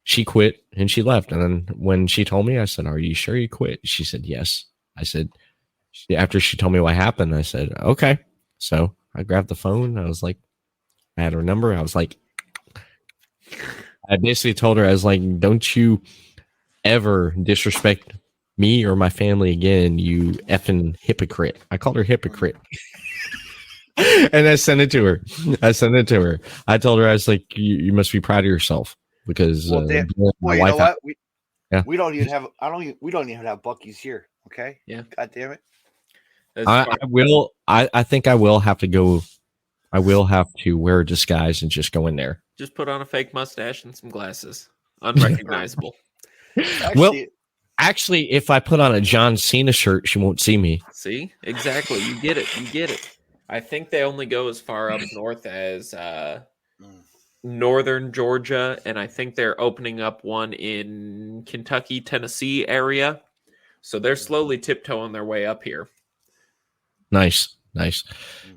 She quit and she left. And then when she told me, I said, "Are you sure you quit?" She said, "Yes." I said, after she told me what happened, I said, "Okay." So I grabbed the phone. I was like, I had her number. I was like, I basically told her, I was like, don't you ever disrespect me or my family again, you effing hypocrite. I called her hypocrite. And I sent it to her. I told her, I was like, you must be proud of yourself because you know what? We don't even have we don't even have Buc-ee's here. Okay. Yeah. God damn it. I will. I think I will have to go. I will have to wear a disguise and just go in there. Just put on a fake mustache and some glasses. Unrecognizable. Actually, if I put on a John Cena shirt, she won't see me. See? Exactly. You get it. I think they only go as far up north as northern Georgia, and I think they're opening up one in Kentucky, Tennessee area. So they're slowly tiptoeing their way up here. Nice.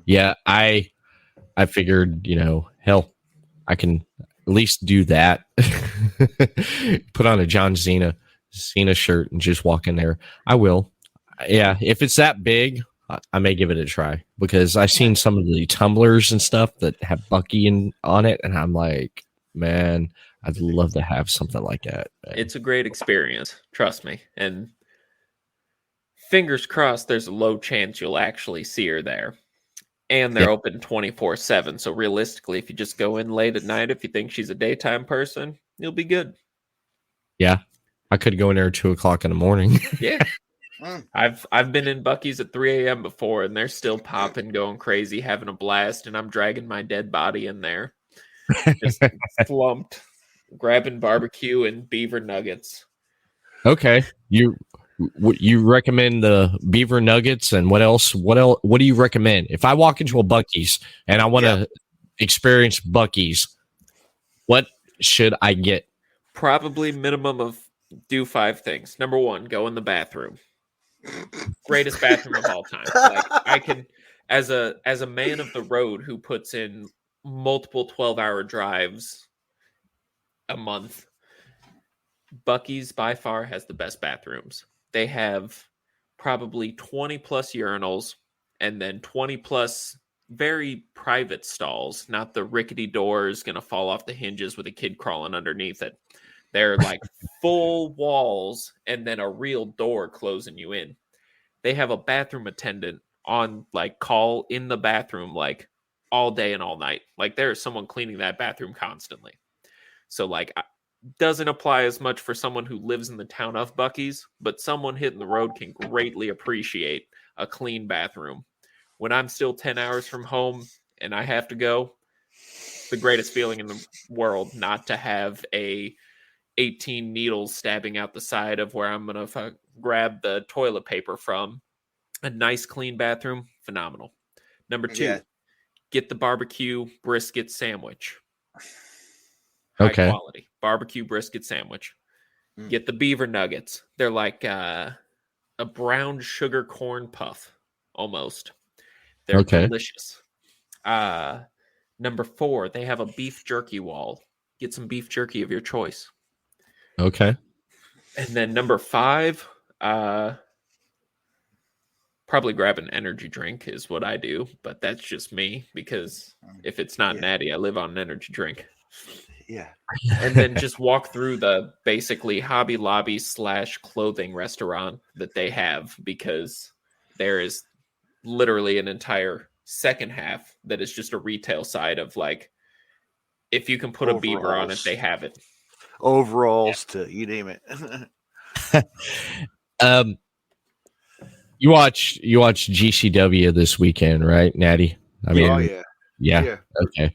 Yeah, I figured, hell, I can at least do that. Put on a John Cena shirt and just walk in there. I will. Yeah, if it's that big, I may give it a try because I've seen some of the tumblers and stuff that have Buc-ee on it, and I'm like, man, I'd love to have something like that. Man. It's a great experience, trust me. And fingers crossed, there's a low chance you'll actually see her there. And they're open 24/7. So realistically, if you just go in late at night, if you think she's a daytime person, you'll be good. Yeah, I could go in there at 2:00 in the morning. Yeah. I've been in Buc-ee's at 3 a.m. before, and they're still popping, going crazy, having a blast, and I'm dragging my dead body in there, just slumped, grabbing barbecue and beaver nuggets. Okay, you recommend the beaver nuggets, and what else? What do you recommend if I walk into a Buc-ee's and I want to experience Buc-ee's? What should I get? Probably minimum of do 5 things. Number 1, go in the bathroom. Greatest bathroom of all time. Like, I can, as a man of the road who puts in multiple 12-hour drives a month, Buc-ee's by far has the best bathrooms. They have probably 20 plus urinals and then 20 plus very private stalls, not the rickety doors going to fall off the hinges with a kid crawling underneath it. They're like full walls and then a real door closing you in. They have a bathroom attendant on like call in the bathroom like all day and all night. Like there's someone cleaning that bathroom constantly. So like doesn't apply as much for someone who lives in the town of Buc-ee's, but someone hitting the road can greatly appreciate a clean bathroom. When I'm still 10 hours from home and I have to go, the greatest feeling in the world not to have 18 needles stabbing out the side of where I'm going to grab the toilet paper from. A nice clean bathroom, phenomenal. Number 2, get the barbecue brisket sandwich. High quality barbecue brisket sandwich. Get the beaver nuggets. They're like a brown sugar corn puff almost. They're delicious. Number 4, they have a beef jerky wall. Get some beef jerky of your choice. Okay. And then number 5, probably grab an energy drink is what I do, but that's just me because if it's not Natty, I live on an energy drink. Yeah. And then just walk through the basically Hobby Lobby / clothing restaurant that they have because there is literally an entire second half that is just a retail side of like, if you can put a beaver on it, they have it. Overalls to you name it. You watch GCW this weekend, right, Natty? I mean, yeah. Okay.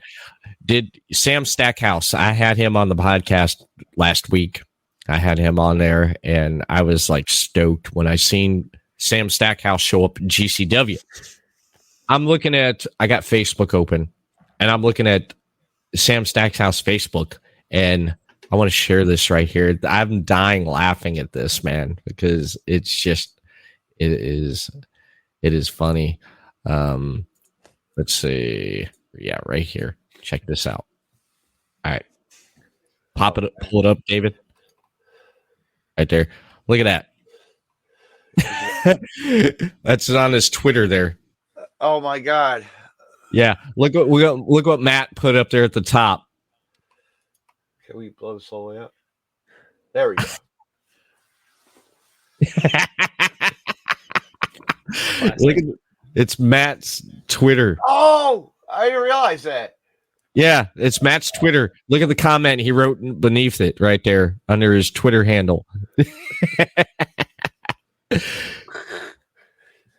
Did Sam Stackhouse? I had him on the podcast last week. I had him on there, and I was like stoked when I seen Sam Stackhouse show up at GCW. I got Facebook open, and I'm looking at Sam Stackhouse Facebook, and I want to share this right here. I'm dying laughing at this, man, because it is funny. Let's see. Yeah, right here. Check this out. All right. Pull it up, David. Right there. Look at that. That's on his Twitter there. Oh my God. Yeah, look what Matt put up there at the top. Can we blow this all the way up? There we go. Look at it's Matt's Twitter. Oh, I didn't realize that. Yeah, it's Matt's Twitter. Look at the comment he wrote beneath it right there under his Twitter handle.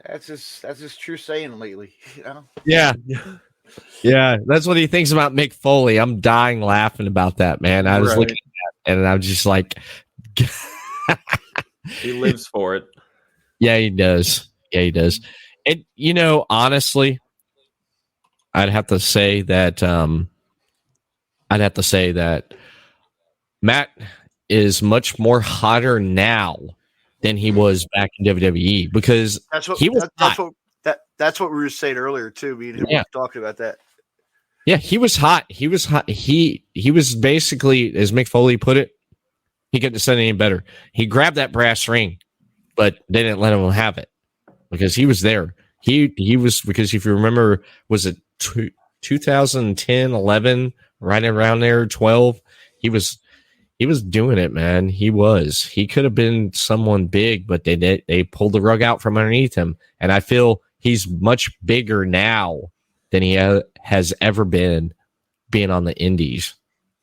That's his true saying lately, you know? Yeah. Yeah, that's what he thinks about Mick Foley. I'm dying laughing about that, man. I was looking at that and I'm just like he lives for it. Yeah, he does. Yeah, he does. And you know, honestly, I'd have to say that Matt is much more hotter now than he was back in WWE because that's what he was that's what we were saying earlier too. Me and him were talking about that. Yeah, he was hot. He was hot. He was basically, as Mick Foley put it, he couldn't have said any better. He grabbed that brass ring, but they didn't let him have it because he was there. He was, because if you remember, was it 2010, 11, right around there, 12? He was doing it, man. He could have been someone big, but they pulled the rug out from underneath him. And I feel he's much bigger now than he has ever been being on the indies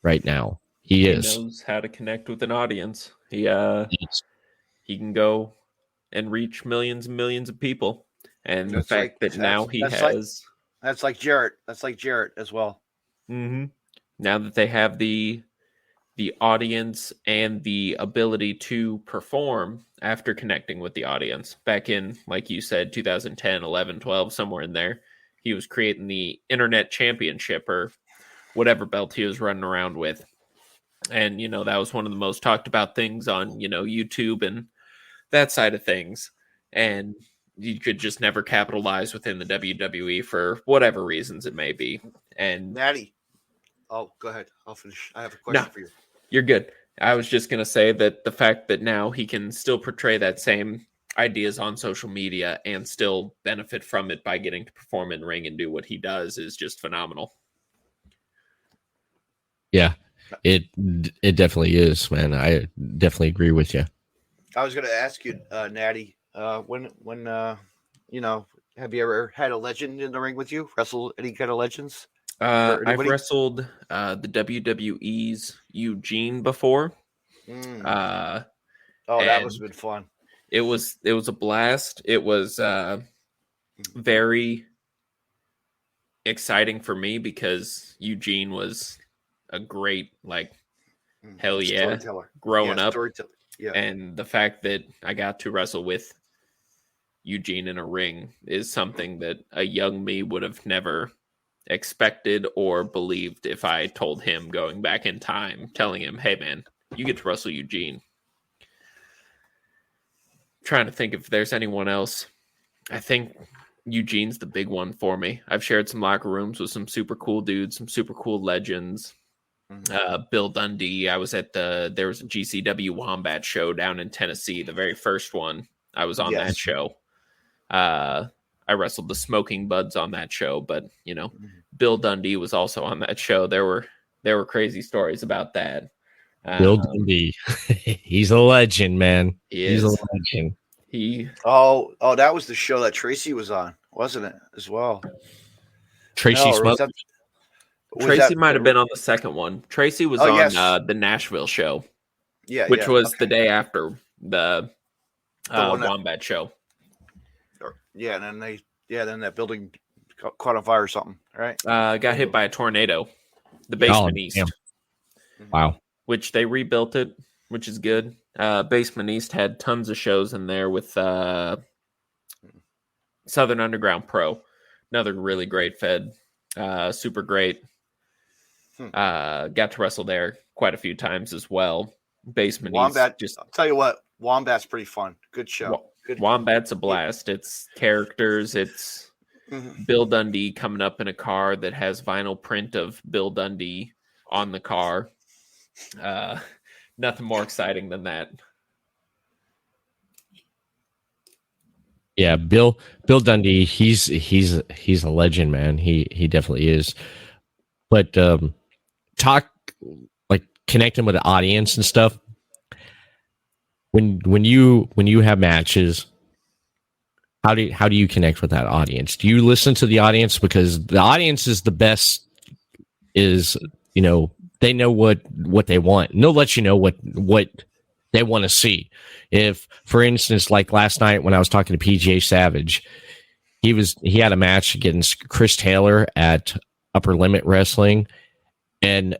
right now. He knows how to connect with an audience. He can go and reach millions and millions of people. And the fact that now he has... That's like Jarrett. That's like Jarrett as well. Mm-hmm. Now that they have the audience and the ability to perform after connecting with the audience. Back in, like you said, 2010, 11, 12, somewhere in there, he was creating the Internet Championship or whatever belt he was running around with. And, you know, that was one of the most talked about things on, you know, YouTube and that side of things. And you could just never capitalize within the WWE for whatever reasons it may be. And Natty. Oh, go ahead. I'll finish. I have a question for you. You're good. I was just going to say that the fact that now he can still portray that same ideas on social media and still benefit from it by getting to perform in ring and do what he does is just phenomenal. Yeah, it definitely is, man. I definitely agree with you. I was going to ask you, Natty, when you know, have you ever had a legend in the ring with you? Wrestle any kind of legends? I've wrestled the WWE's Eugene before. That was been fun. It was a blast. It was very exciting for me because Eugene was a great, like, hell yeah, growing up. Yeah. And the fact that I got to wrestle with Eugene in a ring is something that a young me would have never expected or believed if I told him going back in time, telling him, hey man, you get to wrestle Eugene. Trying to think if there's anyone else. I think Eugene's the big one for me. I've shared some locker rooms with some super cool dudes, some super cool legends. Bill Dundee. I was at there was a GCW Wombat show down in Tennessee, the very first one. I was on that show. I wrestled the Smoking Buds on that show, but you know, Bill Dundee was also on that show. There were crazy stories about that. Bill Dundee, he's a legend, man. He's a legend. That was the show that Tracy was on, wasn't it? As well. Tracy Smoke. Tracy might have been on the second one. Tracy was on the Nashville show, which was the day after the Wombat show. Yeah, and then then that building caught on fire or something, right? Got hit by a tornado. The Basement East. Damn. Wow. Which they rebuilt it, which is good. Basement East had tons of shows in there with Southern Underground Pro. Another really great fed. Super great. Got to wrestle there quite a few times as well. Basement Wombat, East. I'll tell you what, Wombat's pretty fun. Good show. Wombat's a blast. It's characters. It's Bill Dundee coming up in a car that has vinyl print of Bill Dundee on the car. Nothing more exciting than that. Yeah, Bill Dundee, he's a legend, man. He definitely is. But talk like connecting with the audience and stuff. When you have matches, how do you connect with that audience? Do you listen to the audience, because the audience is the best? Is, you know, they know what they want, and they'll let you know what they want to see. If, for instance, like last night when I was talking to PGA Savage, he had a match against Chris Taylor at Upper Limit Wrestling, and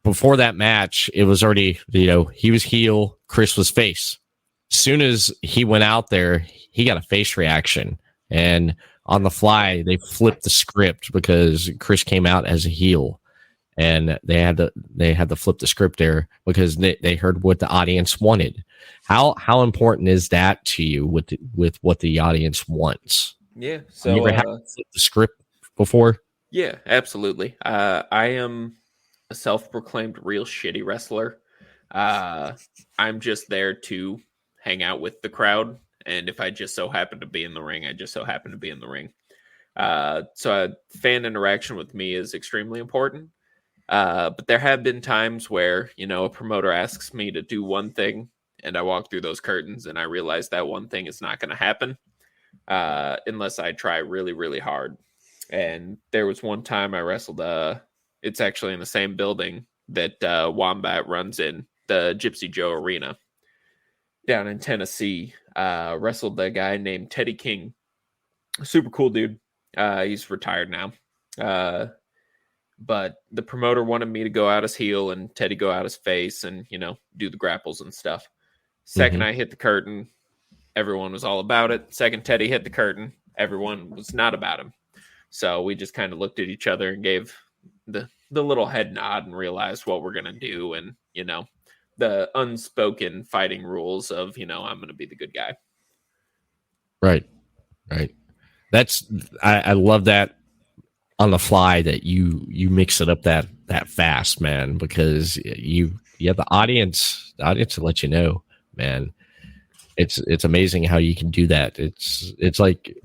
before that match, it was already, you know, he was heel, Chris was face. As soon as he went out there, he got a face reaction, and on the fly, they flipped the script because Chris came out as a heel, and they had to flip the script there because they heard what the audience wanted. How important is that to you with what the audience wants? Yeah. So you ever had to flip the script before? Yeah, absolutely. I am a self-proclaimed real shitty wrestler. I'm just there to hang out with the crowd. And if I just so happen to be in the ring, I just so happen to be in the ring. So fan interaction with me is extremely important. But there have been times where, you know, a promoter asks me to do one thing and I walk through those curtains and I realize that one thing is not going to happen unless I try really, really hard. And there was one time I wrestled, it's actually in the same building that Wombat runs in, the Gypsy Joe Arena down in Tennessee. Wrestled a guy named Teddy King. Super cool dude. He's retired now. But the promoter wanted me to go out as heel and Teddy go out as face and, you know, do the grapples and stuff. Second I hit the curtain, everyone was all about it. Second Teddy hit the curtain, everyone was not about him. So we just kind of looked at each other and gave the little head nod and realized what we're going to do. And, you know, the unspoken fighting rules of, you know, I'm going to be the good guy. Right. I love that on the fly that you mix it up that fast, man, because you have the audience to let you know, man. It's amazing how you can do that. It's like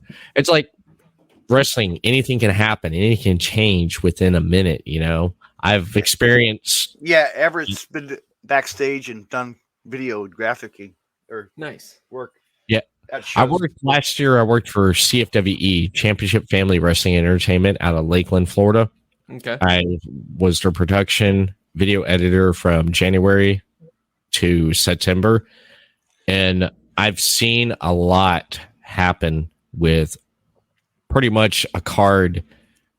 wrestling. Anything can happen. Anything can change within a minute. You know, I've experienced. Yeah, Everett's been backstage and done video graphicing or nice work. Yeah, I worked last year. I worked for CFWE, Championship Family Wrestling Entertainment, out of Lakeland, Florida. Okay, I was their production video editor from January to September, and I've seen a lot happen with pretty much a card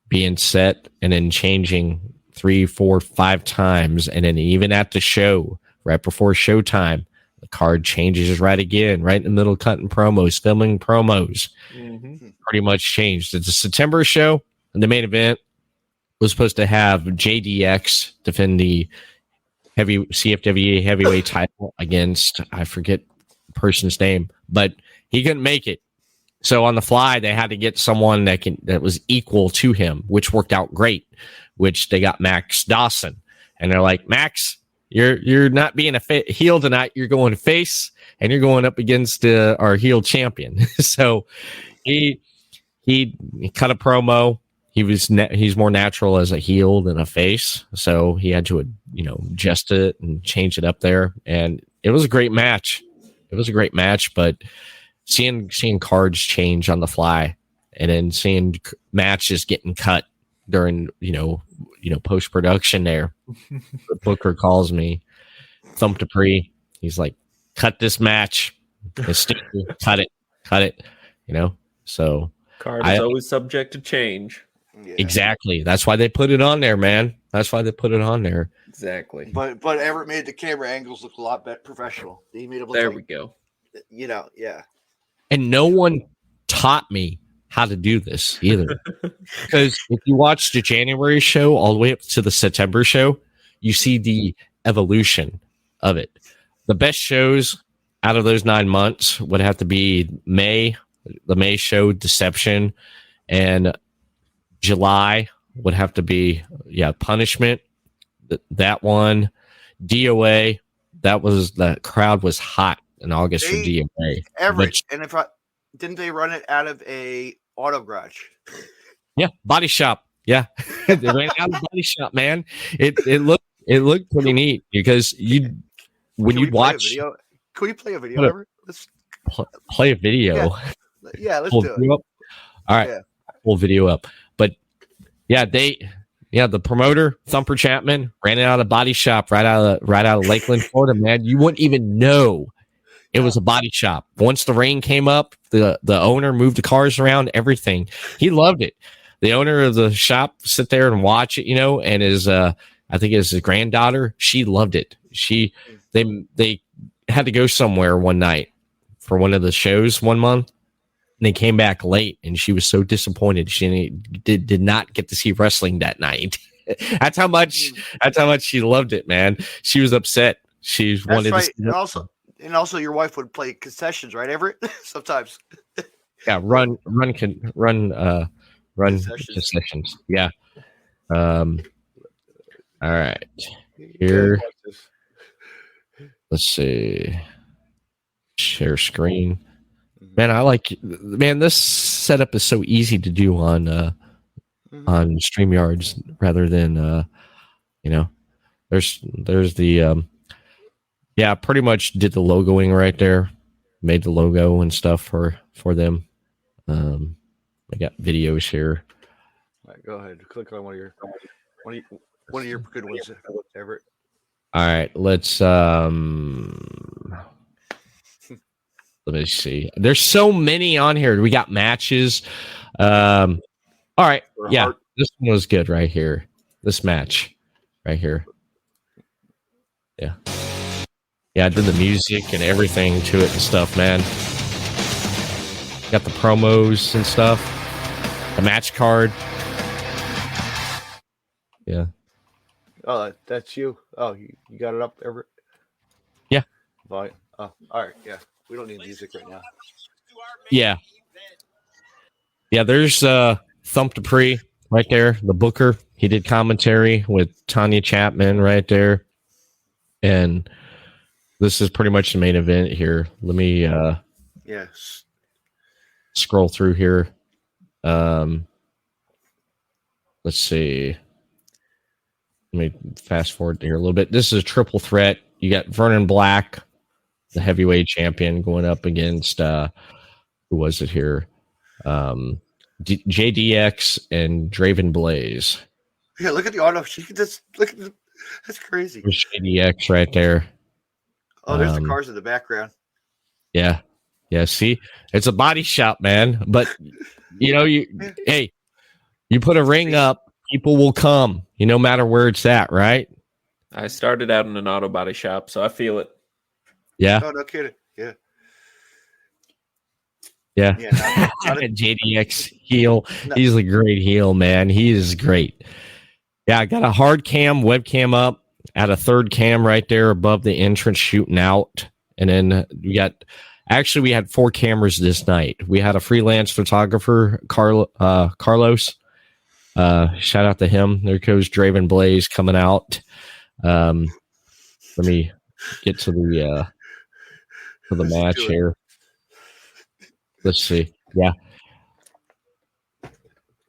being set and then changing 3, 4, 5 times. And then even at the show, right before showtime, the card changes right again, right in the middle, cutting promos, filming promos. Pretty much changed. It's a September show, and the main event was supposed to have JDX defend the CFWA heavyweight title against, I forget the person's name, but he couldn't make it. So on the fly, they had to get someone that was equal to him, which worked out great. Which they got Max Dawson, and they're like, Max, you're not being a heel tonight. You're going face, and you're going up against our heel champion. So he cut a promo. He's more natural as a heel than a face, so he had to, you know, adjust it and change it up there. And it was a great match. But seeing cards change on the fly, and then seeing matches getting cut during, you know, post production there, the booker calls me, Thump Dupree. He's like, cut this match, cut it, you know. So card is always subject to change. Yeah. Exactly. That's why they put it on there, man. That's why they put it on there. Exactly. But Everett made the camera angles look a lot better professional. He made it look we go. You know, yeah. And no one taught me how to do this either. Because if you watch the January show all the way up to the September show, you see the evolution of it. The best shows out of those 9 months would have to be May, the May show, Deception, and July would have to be, Punishment. That one, DOA, the crowd was hot in August for DOA. Everett, and didn't they run it out of a auto garage? Yeah, body shop. Yeah, they ran out of body shop, man. It looked pretty neat because when you watch. Can we play a video? Ever? Let's play a video. Yeah, let's do it. All right, pull video up. But yeah, the promoter Thumper Chapman ran it out of body shop right out of Lakeland, Florida. Man, you wouldn't even know it was a body shop. Once the rain came up, the owner moved the cars around, everything. He loved it. The owner of the shop sit there and watch it, and his I think his granddaughter, she loved it. They had to go somewhere one night for one of the shows one month. And they came back late, and she was so disappointed. She did not get to see wrestling that night. That's how much she loved it, man. She was upset. She wanted to see and also your wife would play concessions, right, Everett? Sometimes. Yeah, run concessions. Yeah. All right. Here. Let's see. Share screen. Man, this setup is so easy to do on StreamYards rather than there's the pretty much did the logoing right there. Made the logo and stuff for them. I got videos here. All right, go ahead. Click on one of your good ones, Everett. All right, let's let me see. There's so many on here. We got matches. All right. Yeah, this one was good right here. This match right here. Yeah. Yeah, I did the music and everything to it and stuff, man. Got the promos and stuff. The match card. Yeah. Oh, that's you. Oh, you got it up, Everett? Yeah. Oh, all right. Yeah. We don't need music right now. Yeah. Yeah, there's Thump Dupree right there, the booker. He did commentary with Tanya Chapman right there. And this is pretty much the main event here. Let me scroll through here. Let's see. Let me fast forward here a little bit. This is a triple threat. You got Vernon Black, the heavyweight champion, going up against who was it here? JDX and Draven Blaze. Yeah, look at the auto. That's crazy. There's JDX right there. Oh, there's the cars in the background. Yeah. Yeah, see? It's a body shop, man. But you put a ring up, people will come, no matter where it's at, right? I started out in an auto body shop, so I feel it. Yeah. Oh, no kidding. Yeah. Yeah. JDX heel. No. He's a great heel, man. He is great. Yeah, I got a hard cam, webcam up at a third cam right there above the entrance shooting out. And then we had 4 cameras this night. We had a freelance photographer, Carlos. Shout out to him. There goes Draven Blaze coming out. Let me get to the match here. Let's see. Yeah.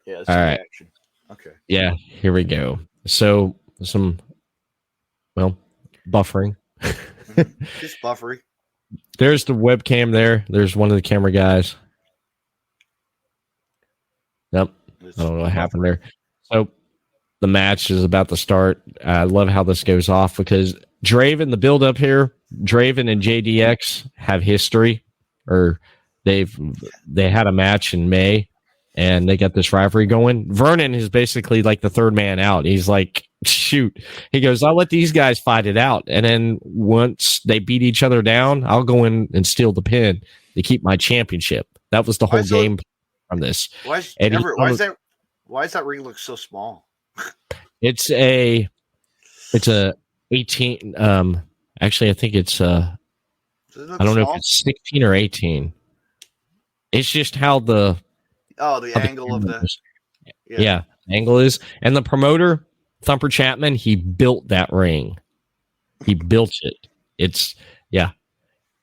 Yeah. All right. Action. Okay. Yeah. Here we go. So buffering. Just buffering. There's the webcam there. There's one of the camera guys. Yep. I don't know what happened there. So the match is about to start. I love how this goes off because Draven, the build up here, Draven and JDX have history, or they had a match in May and they got this rivalry going. Vernon is basically like the third man out. He's like, shoot. He goes, I'll let these guys fight it out. And then once they beat each other down, I'll go in and steal the pin to keep my championship. That was the whole game from this. Why does that ring look so small? It's a 18. Actually, I think it's I don't know if it's 16 or 18. It's just how the angle of the angle is. And the promoter, Thumper Chapman, he built that ring. He built it.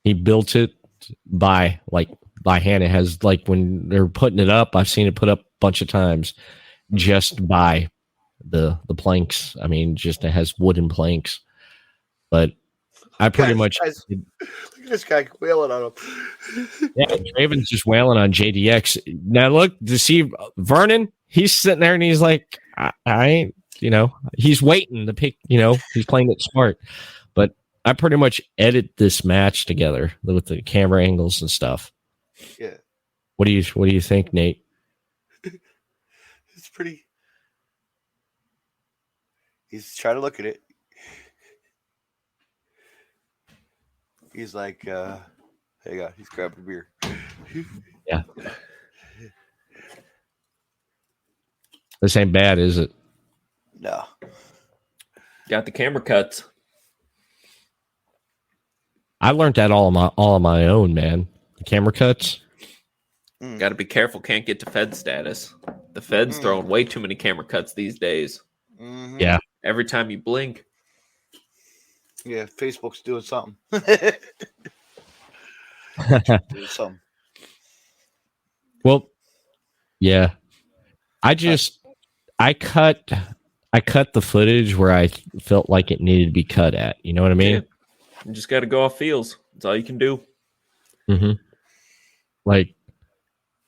He built it by like by hand. It has like when they're putting it up, I've seen it put up a bunch of times just by the planks. I mean, just it has wooden planks. But I pretty much look at this guy wailing on him. yeah, Draven's just wailing on JDX. Now look to see Vernon. He's sitting there and he's like, I ain't, he's waiting to pick. He's playing it smart. But I pretty much edit this match together with the camera angles and stuff. Yeah. What do you think, Nate? It's pretty. He's trying to look at it. He's like, hey, God, he's grabbing a beer. Yeah. This ain't bad, is it? No. Got the camera cuts. I learned that all on my own, man. The camera cuts. Got to be careful. Can't get to Fed status. The Fed's throwing way too many camera cuts these days. Mm-hmm. Yeah. Every time you blink. Yeah, Facebook's doing something. Doing something. Well, yeah. I cut the footage where I felt like it needed to be cut at. You know what I mean? Yeah. You just got to go off feels. That's all you can do. Mm-hmm. Like,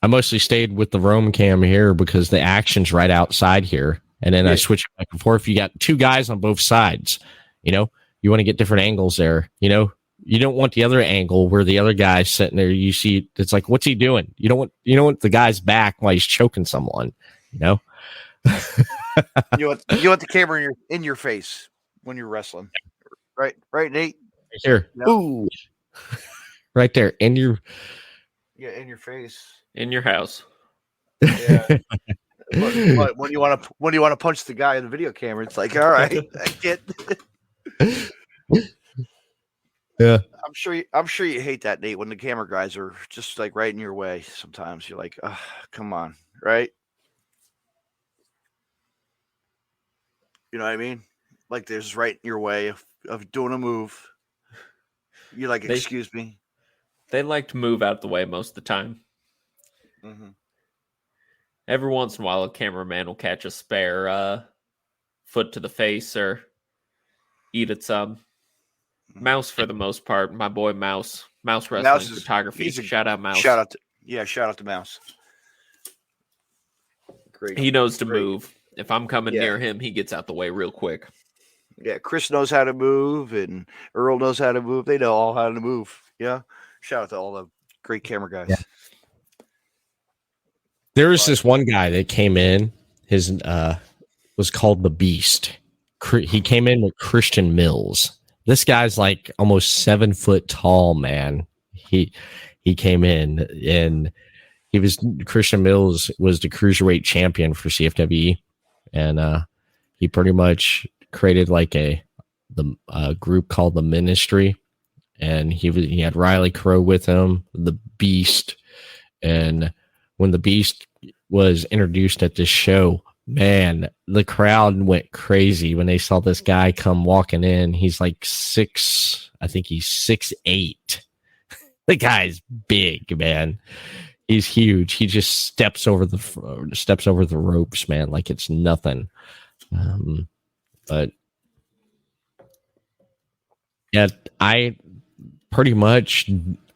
I mostly stayed with the roam cam here because the action's right outside here. And then I switch back and forth. You got two guys on both sides. You want to get different angles there. You don't want the other angle where the other guy's sitting there. You see, it's like, what's he doing? You don't want the guy's back while he's choking someone. You want the camera in your face when you're wrestling, right, Nate? Right here, yep. Ooh, right there, in your face, in your house. Yeah. But when you want to punch the guy in the video camera, it's like, all right, I get. Yeah, I'm sure you hate that, Nate, when the camera guys are just like right in your way. Sometimes you're like, oh, come on, right? You know what I mean? Like there's right in your way of doing a move. You're like, excuse me. They like to move out the way most of the time. Mm-hmm. Every once in a while, a cameraman will catch a spare foot to the face or eat at some. Mouse for the most part. My boy Mouse wrestling photography. Shout out Mouse. Shout out to Mouse. Great. He knows to move. If I'm coming near him, he gets out the way real quick. Yeah, Chris knows how to move, and Earl knows how to move. They know all how to move. Yeah. Shout out to all the great camera guys. Yeah. There was this one guy that came in. His was called the Beast. He came in with Christian Mills. This guy's like almost 7 foot tall, man. He came in and Christian Mills was the cruiserweight champion for CFWE, and he pretty much created like the group called the Ministry, and he had Riley Crow with him, the Beast, and when the Beast was introduced at this show, man, the crowd went crazy when they saw this guy come walking in. He's like 6'8". The guy's big, man. He's huge. He just steps over the ropes, man, like it's nothing. But yeah, I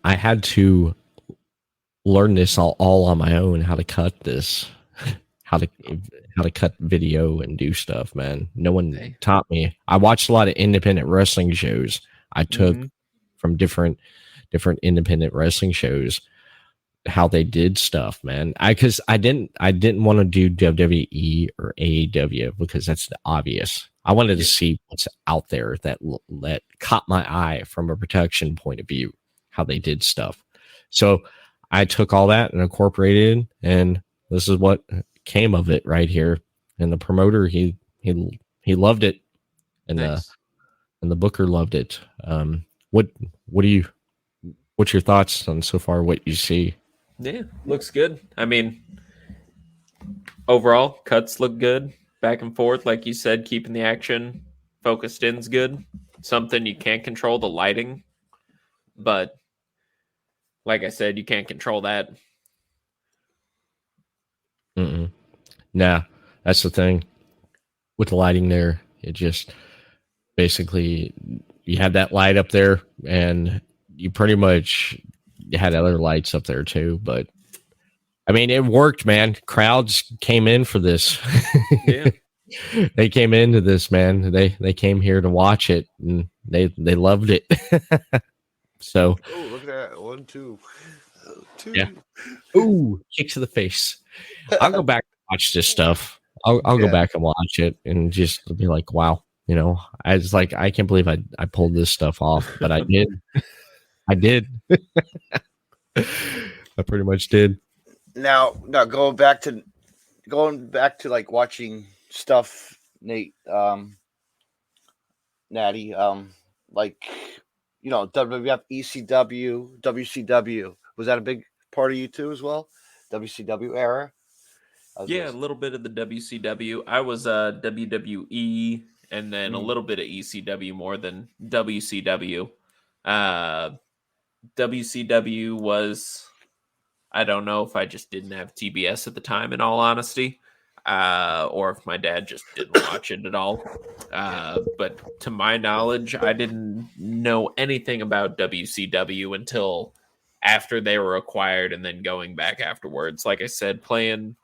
had to learn this all on my own, how to cut this, how to cut video and do stuff, man. No one taught me. I watched a lot of independent wrestling shows. I took from different independent wrestling shows how they did stuff, man. Because I didn't want to do WWE or AEW because that's obvious. I wanted to see what's out there that caught my eye from a production point of view, how they did stuff. So I took all that and incorporated, and this is what came of it right here. And the promoter, he loved it, and nice. And the booker loved it. What's your thoughts on so far what you see? Yeah, looks good. I mean, overall, cuts look good. Back and forth, like you said, keeping the action focused in is good. Something you can't control, the lighting. But like I said, you can't control that. Nah, that's the thing with the lighting there. It just basically you had that light up there, and you pretty much had other lights up there too. But I mean, it worked, man. Crowds came in for this. Yeah. They came into this, man. They came here to watch it, and they loved it. So, oh, look at that 1, 2, 2. Yeah. Ooh, kick to the face. I'll go back and watch this stuff. I'll go back and watch it and just be like, wow, I was like, I can't believe I pulled this stuff off, but I did. I did. I pretty much did. Now going back to like watching stuff, Nate, Natty, like WWF, ECW, WCW. Was that a big part of you too as well? WCW era? Yeah, a little bit of the WCW. I was WWE and then a little bit of ECW more than WCW. WCW was, I don't know if I just didn't have TBS at the time, in all honesty, or if my dad just didn't watch it at all. But to my knowledge, I didn't know anything about WCW until after they were acquired and then going back afterwards. Like I said, playing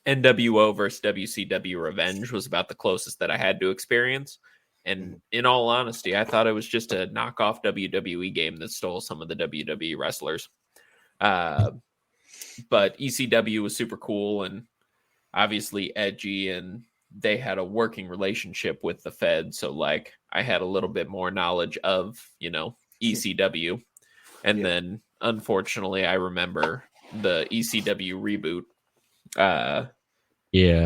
NWO versus WCW Revenge was about the closest that I had to experience. And in all honesty, I thought it was just a knockoff WWE game that stole some of the WWE wrestlers. But ECW was super cool and obviously edgy, and they had a working relationship with the Fed. So like I had a little bit more knowledge of, ECW. And then unfortunately I remember the ECW reboot,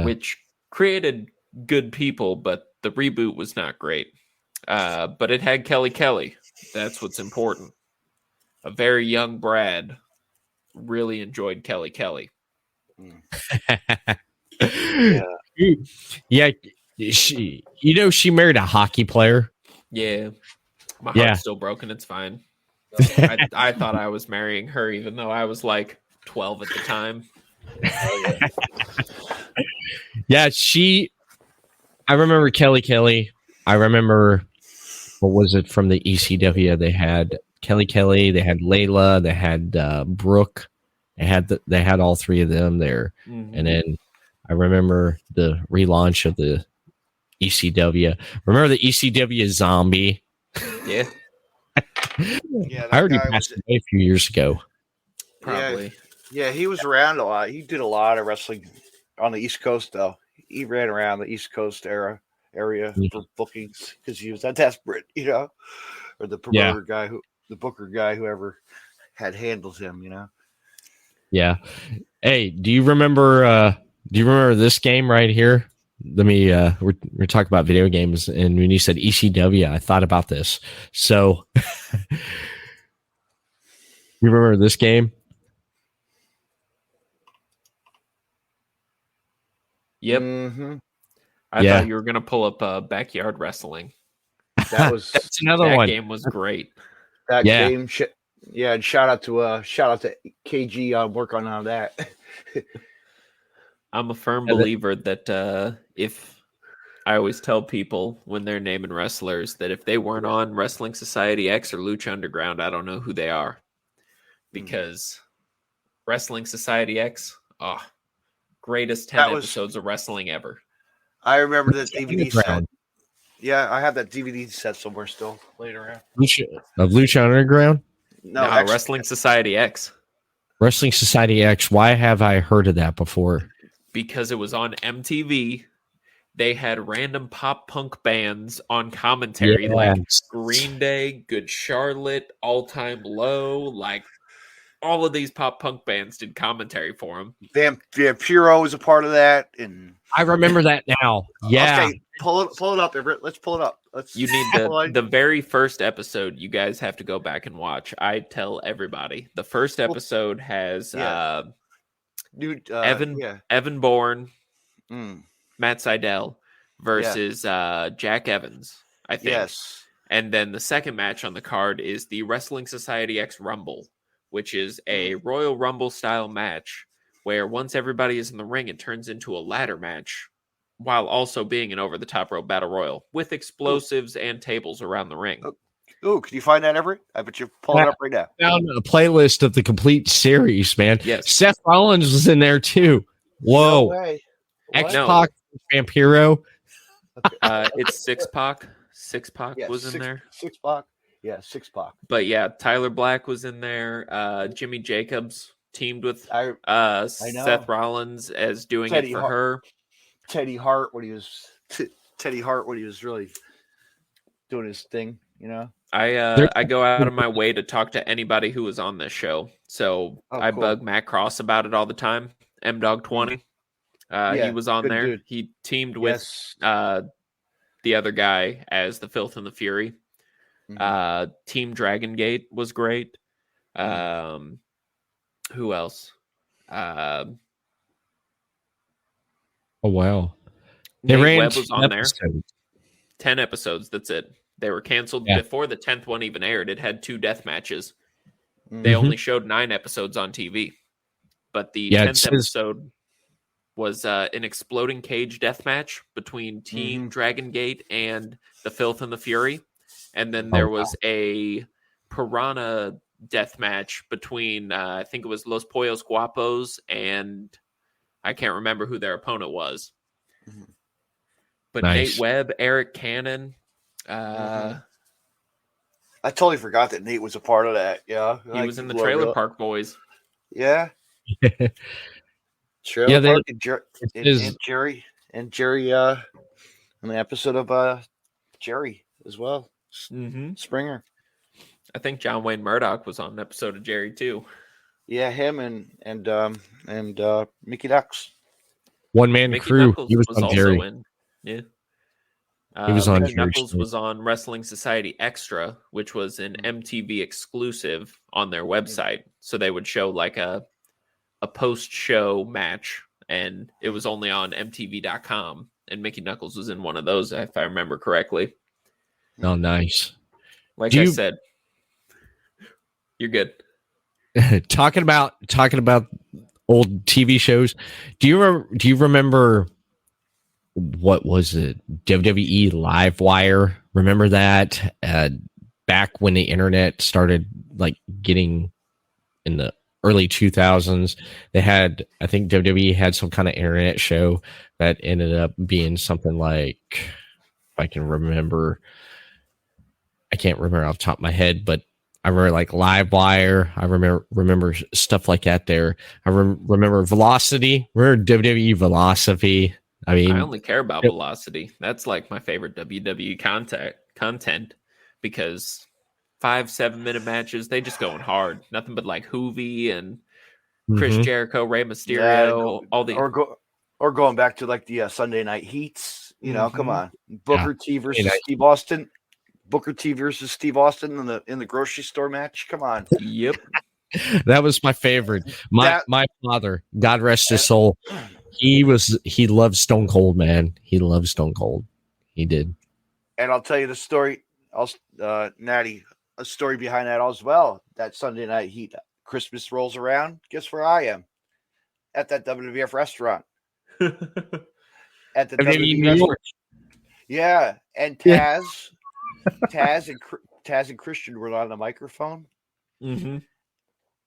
which created good people, but the reboot was not great. But it had Kelly Kelly. That's what's important. A very young Brad really enjoyed Kelly Kelly. Yeah. She married a hockey player. Yeah. My heart's still broken. It's fine. I thought I was marrying her, even though I was like 12 at the time. I remember Kelly Kelly. I remember, what was it from the ECW? They had Kelly Kelly, they had Layla, they had Brooke. They had all three of them there. Mm-hmm. And then I remember the relaunch of the ECW. Remember the ECW Zombie? Yeah. I already passed away a few years ago. Probably. Yeah, he was around a lot. He did a lot of wrestling on the East Coast, though. He ran around the East Coast area for bookings because he was that desperate, or the promoter guy, the booker guy, whoever had handled him, Yeah. Hey, do you remember this game right here? Let me we're talking about video games, and when you said ECW, I thought about this. So you remember this game? Yep. Mm-hmm. I thought you were gonna pull up backyard wrestling. That's another one. That game was great. That game, and shout out to KG on working on that. I'm a firm believer that if I always tell people when they're naming wrestlers that if they weren't on Wrestling Society X or Lucha Underground, I don't know who they are. Because Wrestling Society X, greatest 10 episodes of wrestling ever. I remember the DVD set. Yeah, I have that DVD set somewhere still laying around. Lucha Underground? No, Wrestling Society X. Wrestling Society X. Why have I heard of that before? Because it was on MTV. They had random pop punk bands on commentary, like Green Day, Good Charlotte, All Time Low, like all of these pop punk bands did commentary for them. Vampiro was a part of that, and I remember that now. Yeah, okay, pull it up, Everett. Let's pull it up. You need the very first episode. You guys have to go back and watch. I tell everybody the first episode has Evan Bourne, Matt Sydal versus Jack Evans, I think. Yes. And then the second match on the card is the Wrestling Society X Rumble, which is a Royal Rumble style match where once everybody is in the ring, it turns into a ladder match while also being an over-the-top rope battle royal with explosives and tables around the ring. Oh, can you find that, Everett? I bet you're pulling it up right now. Found a playlist of the complete series, man. Yes. Seth Rollins was in there too. Whoa. No way. X-Pac, Vampiro. It's Six-Pac. Six-Pac was in there. Six-Pac. Yeah, Six-Pac. But yeah, Tyler Black was in there. Jimmy Jacobs teamed with Seth Rollins as doing Teddy it for her. Teddy Hart when he was really doing his thing, you know. I go out of my way to talk to anybody who was on this show. So I bug Matt Cross about it all the time. MDog20. He was on there. Dude. He teamed with the other guy as the Filth and the Fury. Team Dragon Gate was great. Who else? Oh wow! Nate Webb was on there. 10 episodes. That's it. They were canceled before the 10th one even aired. It had 2 death matches. They only showed 9 episodes on TV, but the 10th episode was an exploding cage death match between Team Dragon Gate and the Filth and the Fury, and then there was a piranha death match between I think it was Los Pollos Guapos and I can't remember who their opponent was. But Nate Webb, Eric Cannon. I totally forgot that Nate was a part of that. Yeah. He was in the Trailer Park Boys. Yeah. Trailer Park and Jerry in the episode of Jerry as well. Springer. I think John Wayne Murdoch was on an episode of Jerry too. Yeah, him and Mickey Ducks. One man Mickey crew. Knuckles he was on also Jerry. In. Yeah. He was on Mickey Knuckles was on Wrestling Society Extra, which was an MTV exclusive on their website. So they would show like a post-show match, and it was only on MTV.com. And Mickey Knuckles was in one of those, if I remember correctly. Oh, nice. Like I said, you're good. Talking about old TV shows. Do you remember what was it? WWE Livewire. Remember that? Back when the internet started like getting in the early 2000s, they had, I think WWE had some kind of internet show that ended up being something like, if I can remember, I can't remember off the top of my head, but I remember like Livewire. I remember stuff like that there. I remember Velocity. Remember WWE Velocity? I mean, I only care about Velocity. That's like my favorite WWE content because 5-7 minute matches, they just going hard. Nothing but like Hoovy and Chris Jericho, Rey Mysterio, all the or going back to like the Sunday Night Heats. You know, come on, Booker T versus Steve Austin. Booker T versus Steve Austin in the grocery store match. Come on. Yep. That was my favorite. My father, God rest his soul, he loved Stone Cold, man. He loved Stone Cold. He did. And I'll tell you the story, Natty, a story behind that as well. That Sunday Night Heat, Christmas rolls around. Guess where I am? At that WWF restaurant. At the WWF restaurant. Yeah, and Taz and Christian were on the microphone.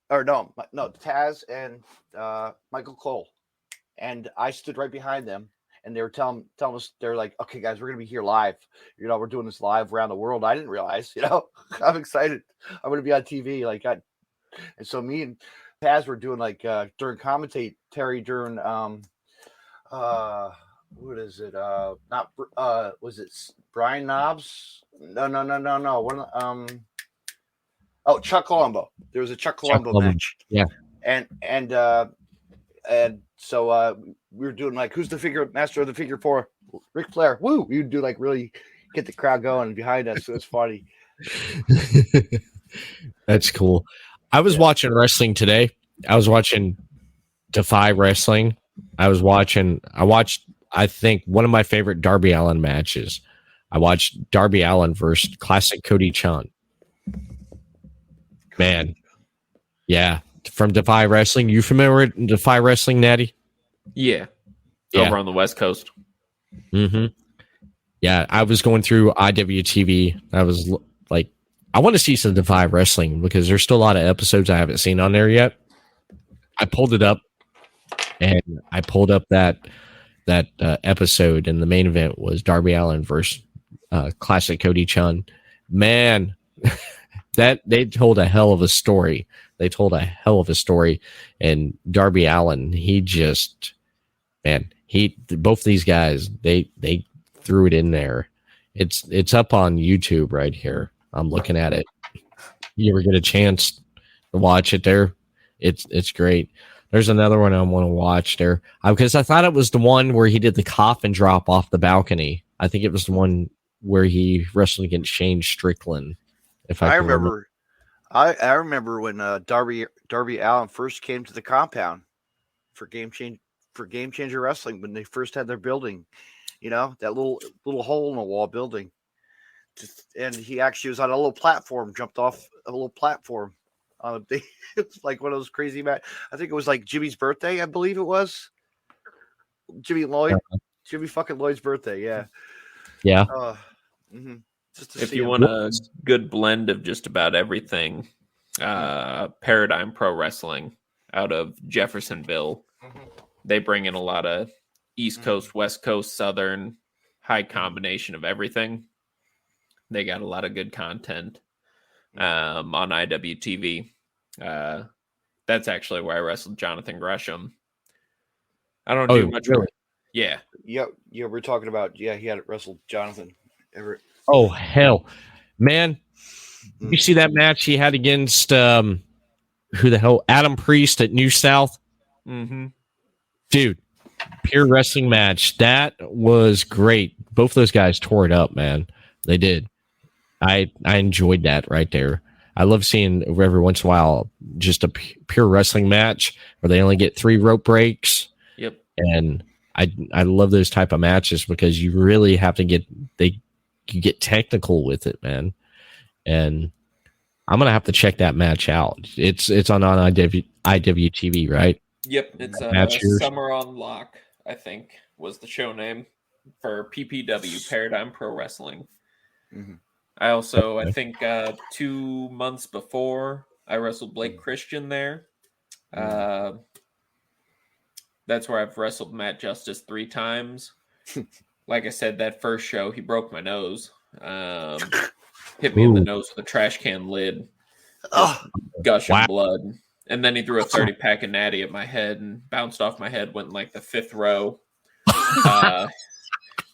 Or no, Taz and Michael Cole, and I stood right behind them, and they were telling us, they're like, "Okay, guys, we're gonna be here live. You know, we're doing this live around the world." I didn't realize, you know, I'm excited. I'm gonna be on TV, and so me and Taz were doing like during commentary during what is it? Not was it Brian Knobs? No. Oh, Chuck Colombo. There was a Chuck Colombo match. Yeah. And so we were doing like, who's the master of the figure 4? Ric Flair. Woo! We would do like really get the crowd going behind us. So it's funny. That's cool. I was watching wrestling today. I was watching Defy Wrestling. I watched, I think, one of my favorite Darby Allin matches. I watched Darby Allin versus classic Cody Chun. Man, Yeah, from Defy Wrestling. You familiar with Defy Wrestling, Natty? Yeah. Yeah. Over on the West Coast. Mm-hmm. Yeah, I was going through IWTV. I was like, I want to see some Defy Wrestling because there's still a lot of episodes I haven't seen on there yet. I pulled it up, and I pulled up that episode, and the main event was Darby Allin versus Classic Cody Chun. Man, that they told a hell of a story. And Darby Allin, both these guys, they threw it in there. It's up on YouTube right here. I'm looking at it. You ever get a chance to watch it there? It's great. There's another one I want to watch there because I thought it was the one where he did the coffin drop off the balcony. I think it was the one where he wrestled against Shane Strickland. If I remember, I remember when Darby Allin first came to the compound for Game Changer Wrestling when they first had their building. You know, that little hole in the wall building. And he actually was on a little platform, jumped off a little platform. It was like one of those crazy I think it was like Jimmy's birthday, I believe it was. Jimmy fucking Lloyd's birthday, yeah. Yeah. If you want a good blend of just about everything, Paradigm Pro Wrestling out of Jeffersonville, they bring in a lot of East Coast, West Coast, Southern, high combination of everything. They got a lot of good content on IWTV. That's actually where I wrestled Jonathan Gresham. I don't do much. Really? Yeah. We're talking about, he had wrestled Jonathan Everett. Oh, hell. Man, you see that match he had against who the hell? Adam Priest at New South? Mm-hmm. Dude, pure wrestling match. That was great. Both those guys tore it up, man. They did. I enjoyed that right there. I love seeing every once in a while just a pure wrestling match where they only get 3 rope breaks. Yep. And I love those type of matches because you really have to you get technical with it, man. And I'm gonna have to check that match out. It's on IWTV, right? Yep, it's Summer on Lock, I think, was the show name for PPW, Paradigm Pro Wrestling. Mm-hmm. I also, I think 2 months before, I wrestled Blake Christian there. That's where I've wrestled Matt Justice 3 times. Like I said, that first show, he broke my nose. Hit me in the nose with a trash can lid. Gushing blood. And then he threw a 30-pack of Natty at my head and bounced off my head, went in like the 5th row.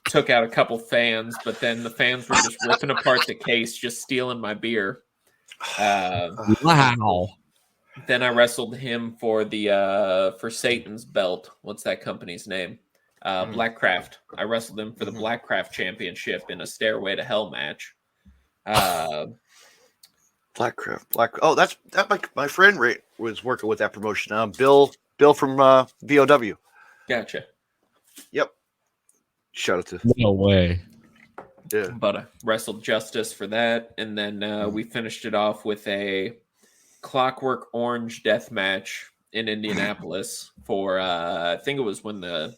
Took out a couple fans, but then the fans were just ripping apart the case, just stealing my beer. Wow. Then I wrestled him for for Satan's belt. What's that company's name? Blackcraft. I wrestled him for the Blackcraft Championship in a Stairway to Hell match. Blackcraft. Oh, that's my friend was working with that promotion. Bill from VOW. Gotcha. Yep. Shout out to. No way. Yeah. But I wrestled Justice for that, and then we finished it off with a Clockwork Orange death match in Indianapolis for I think it was when the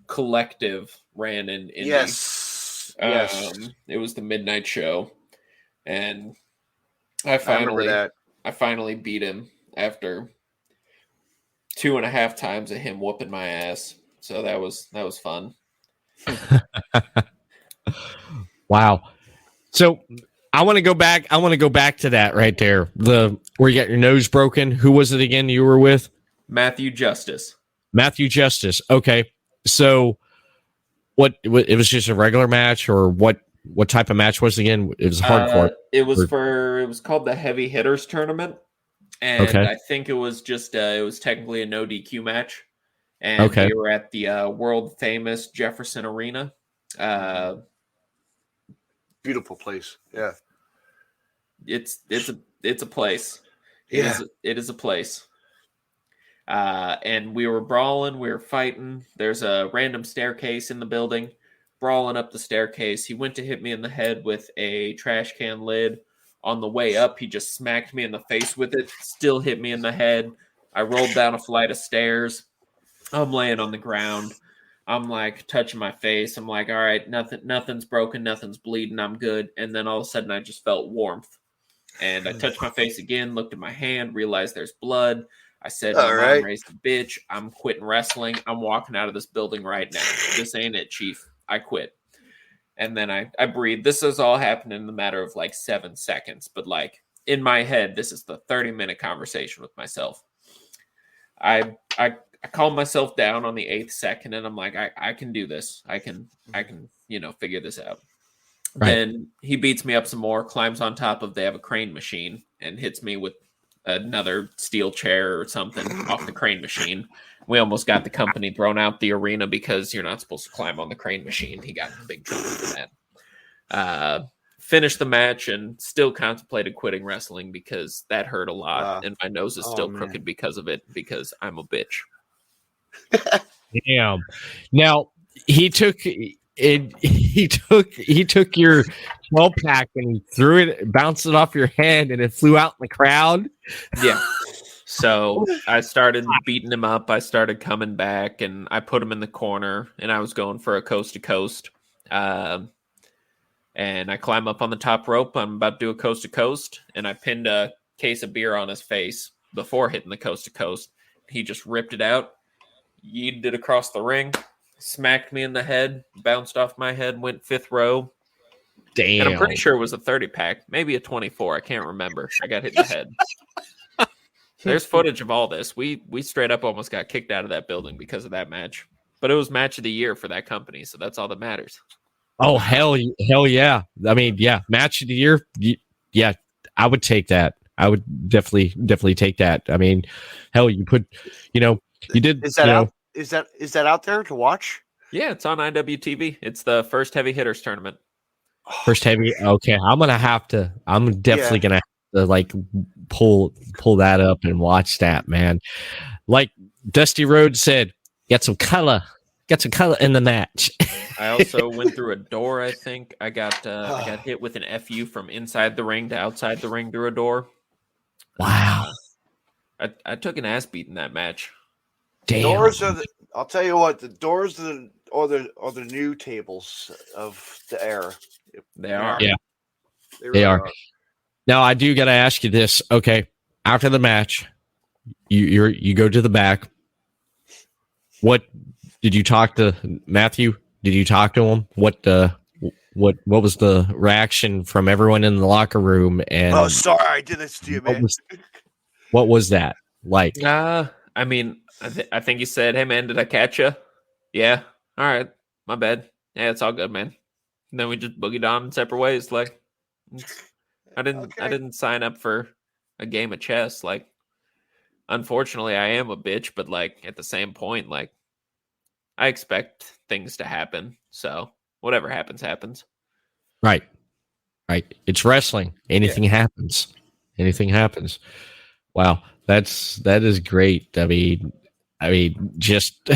Collective ran in Indy. Yes. It was the midnight show, and I finally beat him after 2.5 times of him whooping my ass. So that was fun. Wow. So I want to go back to that right there. The where you got your nose broken. Who was it again you were with? Matthew Justice. Okay. So what it was just a regular match, or what type of match was it again? It was hardcore. It was called the Heavy Hitters Tournament. And I think it was just it was technically a no DQ match. And we were at the world famous Jefferson Arena. Beautiful place. Yeah. It's a place. Yeah. It is a place. And we were brawling, we were fighting. There's a random staircase in the building. Brawling up the staircase. He went to hit me in the head with a trash can lid. On the way up, he just smacked me in the face with it, still hit me in the head. I rolled down a flight of stairs. I'm laying on the ground. I'm like touching my face. I'm like, all right, nothing's broken, nothing's bleeding. I'm good. And then all of a sudden I just felt warmth. And I touched my face again, looked at my hand, realized there's blood. I said, my mom raised a bitch. I'm quitting wrestling. I'm walking out of this building right now. This ain't it, Chief. I quit. And then I breathed. This has all happened in the matter of like 7 seconds. But like in my head, this is the 30-minute conversation with myself. I calmed myself down on the 8th second, and I'm like, I can do this. I can, figure this out. Right. Then he beats me up some more, climbs on top of, they have a crane machine, and hits me with another steel chair or something off the crane machine. We almost got the company thrown out the arena because you're not supposed to climb on the crane machine. He got in big trouble for that. Finished the match and still contemplated quitting wrestling because that hurt a lot, and my nose is still crooked because of it, because I'm a bitch. Damn. Now he took it. He took your 12-pack and he threw it, bounced it off your hand, and it flew out in the crowd. Yeah. So I started beating him up. I started coming back, and I put him in the corner, and I was going for a coast to coast. And I climb up on the top rope. I'm about to do a coast to coast, and I pinned a case of beer on his face before hitting the coast to coast. He just ripped it out, yeeted it across the ring, smacked me in the head, bounced off my head, went 5th row. Damn. And I'm pretty sure it was a 30-pack, maybe a 24. I can't remember. I got hit in the head. There's footage of all this. We straight up almost got kicked out of that building because of that match. But it was match of the year for that company, so that's all that matters. Oh, hell yeah. I mean, yeah, match of the year. Yeah, I would take that. I would definitely take that. I mean, hell, you put, you did. Is that out? Is that out there to watch? Yeah, it's on IWTV. It's the first heavy hitters tournament. First heavy. Okay, I'm definitely gonna have to like pull that up and watch that, man. Like Dusty Rhodes said, get some color in the match. I also went through a door. I think I got hit with an FU from inside the ring to outside the ring through a door. Wow. I took an ass beat in that match. Damn. Doors are I'll tell you what, the doors are the new tables of the era. They are. Yeah. They really are. Now I do got to ask you this. Okay, after the match, you go to the back. What did you talk to Matthew? Did you talk to him? What was the reaction from everyone in the locker room? And oh, sorry, I did this to you, man. What was that like? I mean, I think he said, "Hey, man, did I catch you?" Yeah. All right, my bad. Yeah, it's all good, man. And then we just boogied on in separate ways. Like, I didn't sign up for a game of chess. Like, unfortunately, I am a bitch, but like at the same point, like, I expect things to happen. So whatever happens, happens. Right. It's wrestling. Anything happens. Wow. That is great. I mean, just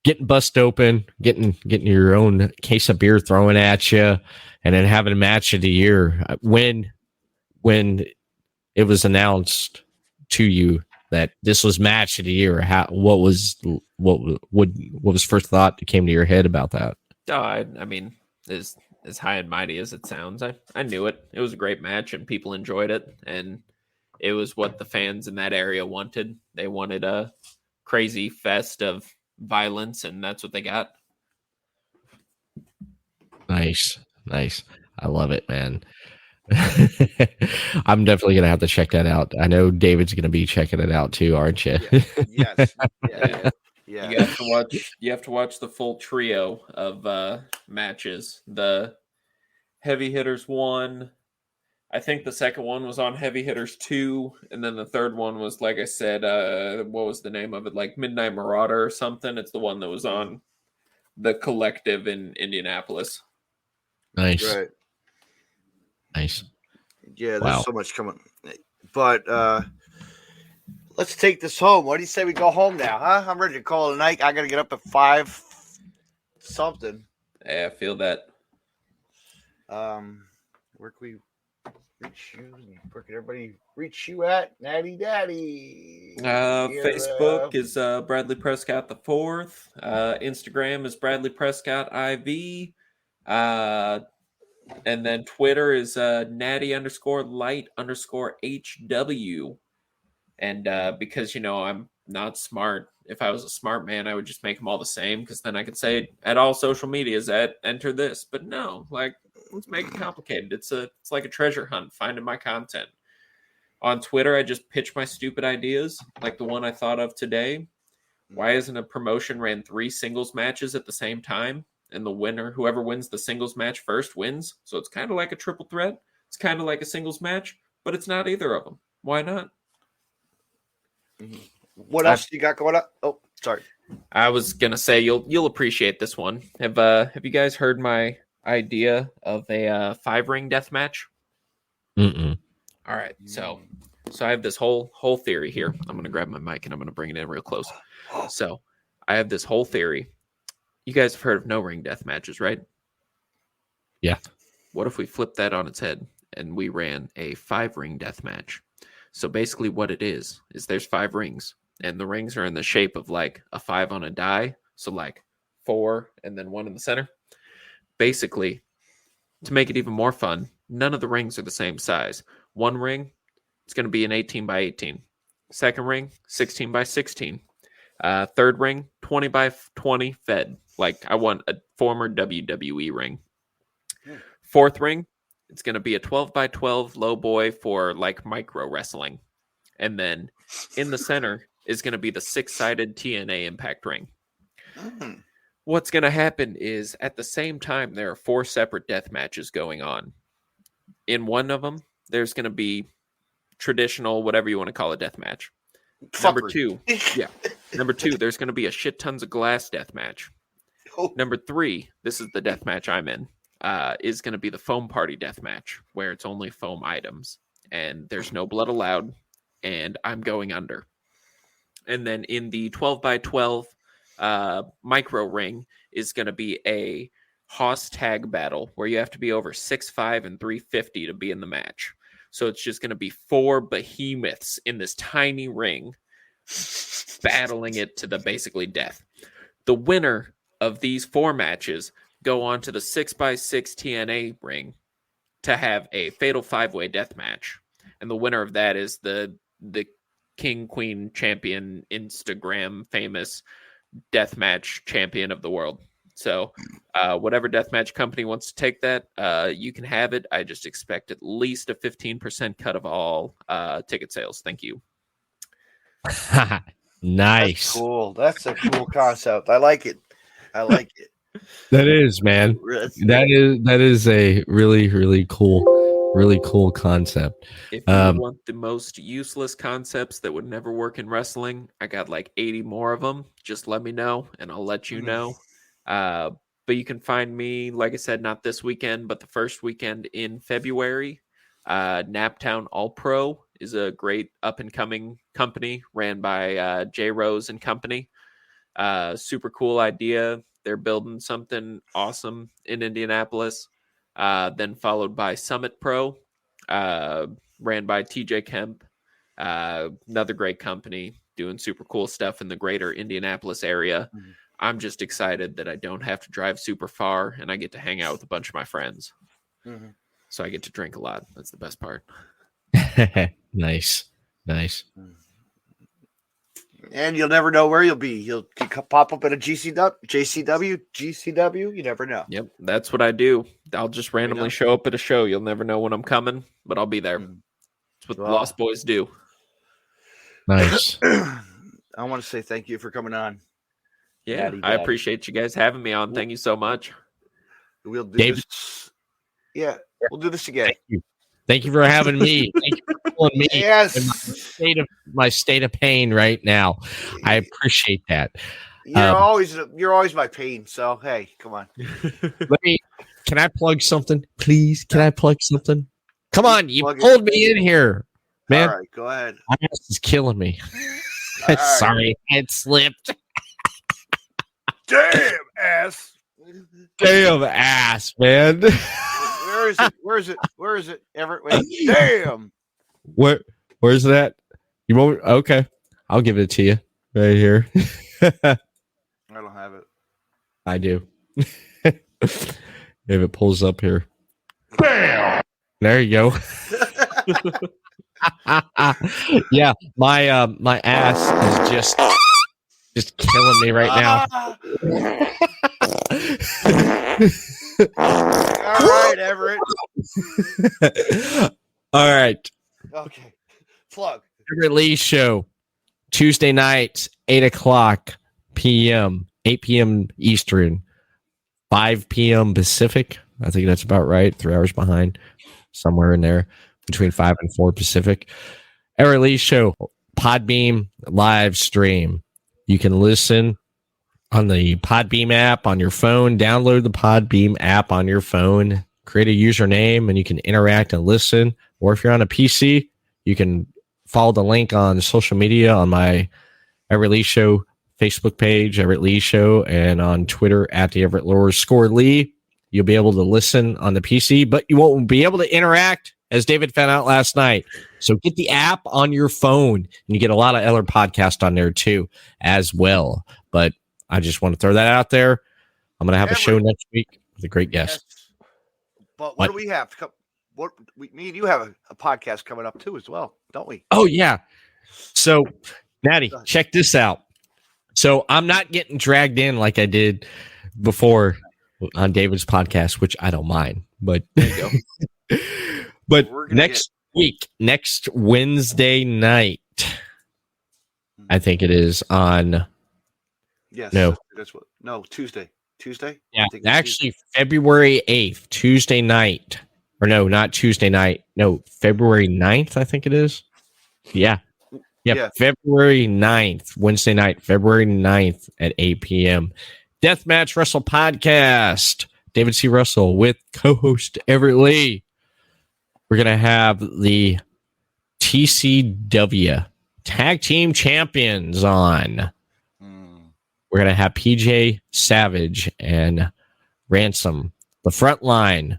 getting bust open, getting your own case of beer thrown at you, and then having a match of the year. When it was announced to you that this was match of the year, what was first thought that came to your head about that? I mean, as high and mighty as it sounds, I knew it. It was a great match, and people enjoyed it, and it was what the fans in that area wanted. They wanted a crazy fest of violence, and that's what they got. Nice. I love it, man. I'm definitely gonna have to check that out. I know David's gonna be checking it out too, aren't you? Yes. Yeah. You have to watch the full trio of matches. The Heavy Hitters 1. I think the second one was on Heavy Hitters 2, and then the third one was, like I said, what was the name of it? Like Midnight Marauder or something. It's the one that was on the Collective in Indianapolis. Nice. Right. Nice. Yeah, there's so much coming. But let's take this home. What do you say we go home now, huh? I'm ready to call it a night. I got to get up at 5 something. Yeah, I feel that. Where can we Where can everybody reach you at? Natty Daddy. Facebook is Bradley Prescott the Fourth. Instagram is Bradley Prescott IV. And then Twitter is Natty_light_HW. And because, I'm not smart. If I was a smart man, I would just make them all the same, because then I could say at all social medias enter this. But no, let's make it complicated. It's like a treasure hunt, finding my content. On Twitter, I just pitch my stupid ideas, like the one I thought of today. Why isn't a promotion ran 3 singles matches at the same time? And the winner, whoever wins the singles match first, wins. So it's kind of like a triple threat. It's kind of like a singles match, but it's not either of them. Why not? What else you got going on? Oh, sorry. I was gonna say you'll appreciate this one. Have you guys heard my idea of a 5-ring death match? Mm-mm. All right, so I have this whole theory here. I'm gonna grab my mic and I'm gonna bring it in real close. So I have this whole theory. You guys have heard of no ring death matches, right? Yeah. What if we flip that on its head and we ran a 5-ring death match? So basically what it is there's 5 rings, and the rings are in the shape of like a 5 on a die. So 4 and then 1 in the center. Basically, to make it even more fun, none of the rings are the same size. One ring, it's going to be an 18 by 18. Second ring, 16 by 16. Third ring, 20 by 20 fed. I want a former WWE ring. Fourth ring, it's going to be a 12 by 12 low boy for micro wrestling. And then in the center is going to be the 6-sided TNA Impact ring. What's going to happen is at the same time, there are 4 separate death matches going on. In one of them, there's going to be traditional, whatever you want to call a death match. Number 2, there's going to be a shit tons of glass death match. Number 3, this is the death match I'm in, is going to be the foam party death match, where it's only foam items and there's no blood allowed, and I'm going under. And then in the 12 by 12 micro ring is going to be a Hoss tag battle where you have to be over 6'5" and 350 to be in the match. So it's just going to be 4 behemoths in this tiny ring battling it to the basically death. The winner of these 4 matches go on to the 6x6 TNA ring to have a fatal 5-way death match. And the winner of that is the King, Queen, Champion, Instagram famous deathmatch champion of the world. So whatever deathmatch company wants to take that, you can have it. I just expect at least a 15% cut of all ticket sales. Thank you. Nice. That's cool. That's a cool concept. I like it. That is, man. That is a really, really cool concept. If you want the most useless concepts that would never work in wrestling, I got 80 more of them. Just let me know and I'll let you know. But you can find me, like I said, not this weekend, but the first weekend in February. Naptown All Pro is a great up and coming company ran by J Rose and company. Super cool idea. They're building something awesome in Indianapolis. Then followed by Summit Pro, ran by TJ Kemp. Another great company doing super cool stuff in the greater Indianapolis area. Mm-hmm. I'm just excited that I don't have to drive super far and I get to hang out with a bunch of my friends. Mm-hmm. So I get to drink a lot. That's the best part. Nice. And you'll never know where you'll be. You'll pop up at a GCW. You never know. Yep, that's what I do. I'll just randomly show up at a show. You'll never know when I'm coming, but I'll be there. That's what the Lost Boys do. Nice. I want to say thank you for coming on. Yeah, I appreciate you guys having me on. Thank you so much. We'll do this. Yeah, we'll do this again. Thank you for having me. Thank you for pulling me in my state of pain right now. I appreciate that. You're always my pain. So hey, come on. Can I plug something, please? Can I plug something? Come on, you pulled me in here, man. All right, go ahead. My ass is killing me. Sorry, it slipped. Damn ass, man. All Where is it? Where is it? Everett, wait. Damn. Where's that? You won't. Okay, I'll give it to you right here. I don't have it. I do. If it pulls up here, bam. There you go. Yeah, my ass is just killing me right now. All right, Everett. All right. Okay. Plug. Everett Lee Show, Tuesday night, 8:00 p.m., 8 p.m. Eastern, 5 p.m. Pacific. I think that's about right. 3 hours behind, somewhere in there, between 5 and 4 Pacific. Everett Lee Show, Podbeam live stream. You can listen on the Podbeam app on your phone. Download the Podbeam app on your phone. Create a username, and you can interact and listen. Or if you're on a PC, you can follow the link on social media on my Everett Lee Show Facebook page, Everett Lee Show, and on Twitter at the Everett _Lee. You'll be able to listen on the PC, but you won't be able to interact, as David found out last night. So get the app on your phone, and you get a lot of other podcasts on there too, as well. But I just want to throw that out there. I'm going to have a show next week with a great guest. Yes. But what do we have? Me and you have a podcast coming up too, as well, don't we? Oh yeah. So, Natty, check this out. So I'm not getting dragged in like I did before on David's podcast, which I don't mind. But there you go. But next Wednesday night, I think it is on. Yes. No, Tuesday. Tuesday? Yeah, actually February 8th, Tuesday night. Or no, not Tuesday night. No, February 9th, I think it is. Yeah. February 9th, Wednesday night, February 9th at 8 p.m. Deathmatch Wrestle Podcast. David C. Russell with co-host Everett Lee. We're going to have the TCW Tag Team Champions on. We're going to have PJ Savage and Ransom, the front line,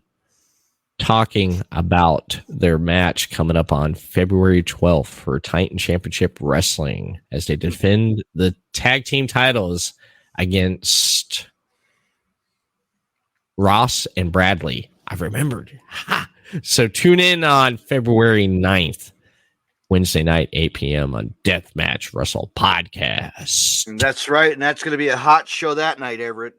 talking about their match coming up on February 12th for Titan Championship Wrestling as they defend the tag team titles against Ross and Bradley. I've remembered. Ha! So tune in on February 9th, Wednesday night, 8 p.m. on Deathmatch Wrestle Podcast. And that's right. And that's going to be a hot show that night, Everett,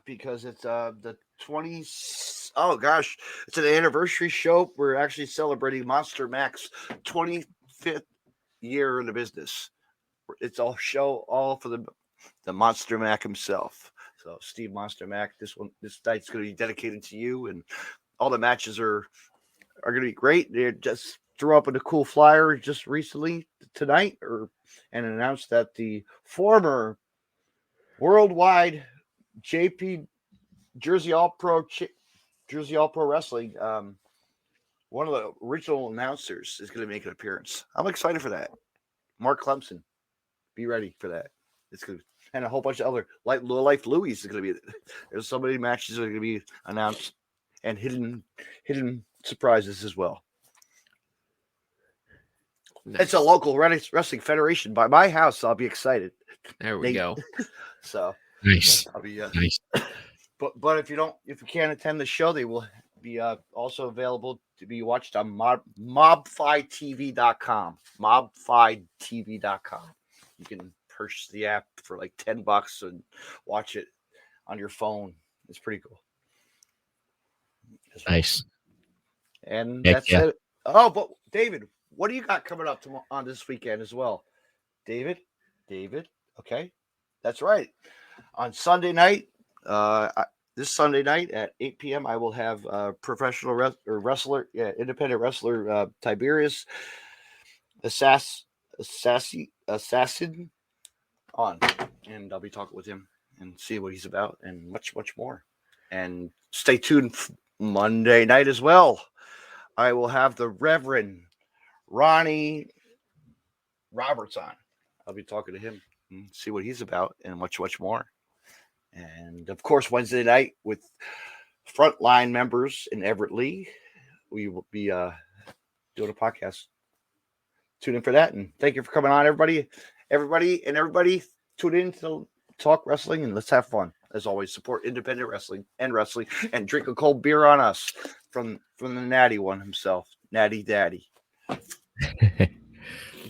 because it's the 20th. Oh, gosh. It's an anniversary show. We're actually celebrating Monster Mac's 25th year in the business. It's all for the Monster Mac himself. So Steve Monster Mac, this night's going to be dedicated to you, and all the matches are going to be great. They just threw up a cool flyer just recently tonight, and announced that the former worldwide JP Jersey All Pro Wrestling, one of the original announcers, is going to make an appearance. I'm excited for that. Mark Clemson, be ready for that. It's good. And a whole bunch of other Low Life Louis is going to be. There's so many matches that are going to be announced, and hidden surprises as well. Nice. It's a local wrestling federation by my house. So I'll be excited. There we go. So nice. I'll be nice. But if you can't attend the show, they will be also available to be watched on mobfitv.com. Mobfitv.com. You can purchase the app for like $10 and watch it on your phone. It's pretty cool. Nice. And that's it. Oh, but David, what do you got coming up on this weekend as well? David? Okay. That's right. On Sunday night, this Sunday night at 8 p.m., I will have professional wrestler, independent wrestler Tiberius Assassin on, and I'll be talking with him and see what he's about and much, much more. And stay tuned Monday night as well. I will have the Reverend Ronnie Roberts on. I'll be talking to him and see what he's about and much, much more. And of course, Wednesday night with frontline members in Everett Lee. We will be doing a podcast. Tune in for that, and thank you for coming on, everybody. Everybody, tune in to talk wrestling, and let's have fun. As always, support independent wrestling, and drink a cold beer on us from the Natty one himself, Natty Daddy. I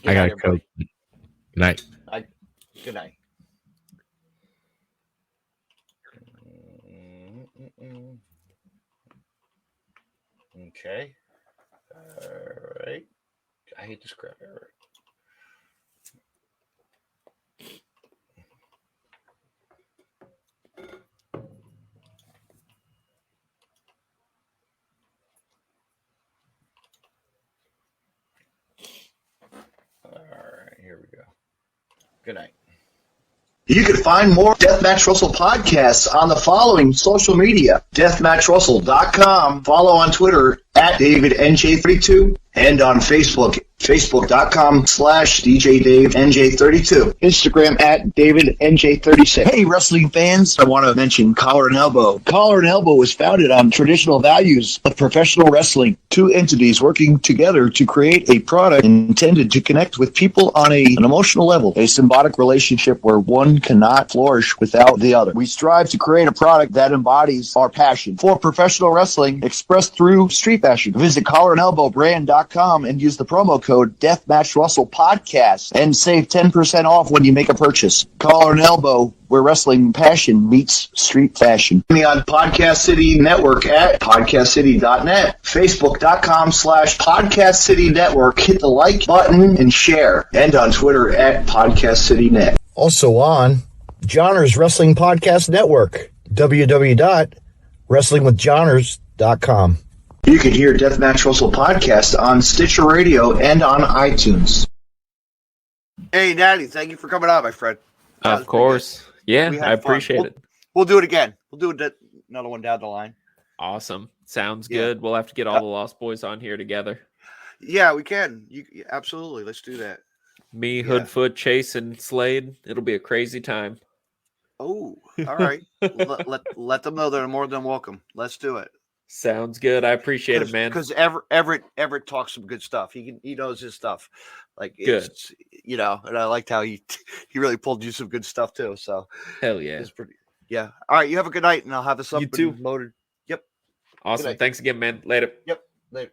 got a Coke. Good night. Good night. Okay. All right. I hate this crap. Everett. All right, here we go. Good night. You can find more Deathmatch Russell podcasts on the following social media: deathmatchrussell.com, follow on Twitter at DavidNJ32, and on Facebook, facebook.com/DJDaveNJ32. Instagram at DavidNJ36. Hey, wrestling fans, I want to mention Collar and Elbow. Collar and Elbow was founded on traditional values of professional wrestling. Two entities working together to create a product intended to connect with people on an emotional level, a symbiotic relationship where one cannot flourish without the other. We strive to create a product that embodies our passion for professional wrestling expressed through street fashion. Visit collarandelbowbrand.com and use the promo code Deathmatch Russell Podcast and save 10% off when you make a purchase. Collar and Elbow, where wrestling passion meets street fashion. Me on Podcast City Network at podcastcity.net, facebook.com/Podcast City Network. Hit the like button and share, and on Twitter at Podcast City Net. Also on Johnner's Wrestling Podcast Network, www.wrestlingwithjohners.com. You can hear Deathmatch Russell Podcast on Stitcher Radio and on iTunes. Hey, Natty, thank you for coming on, my friend. Of course. Yeah, I appreciate it. We'll do it again. We'll do another one down the line. Awesome. Sounds good. We'll have to get all the Lost Boys on here together. Yeah, we can. Absolutely. Let's do that. Me, Hoodfoot, Chase, and Slade. It'll be a crazy time. Oh, all right. let them know they're more than welcome. Let's do it. Sounds good. I appreciate it, man. Because Everett talks some good stuff. He knows his stuff. Like good. And I liked how he really pulled you some good stuff too. So hell yeah. It's pretty. Yeah. All right. You have a good night, and I'll have this up. You too. Loaded. Yep. Awesome. Thanks again, man. Later. Yep. Later.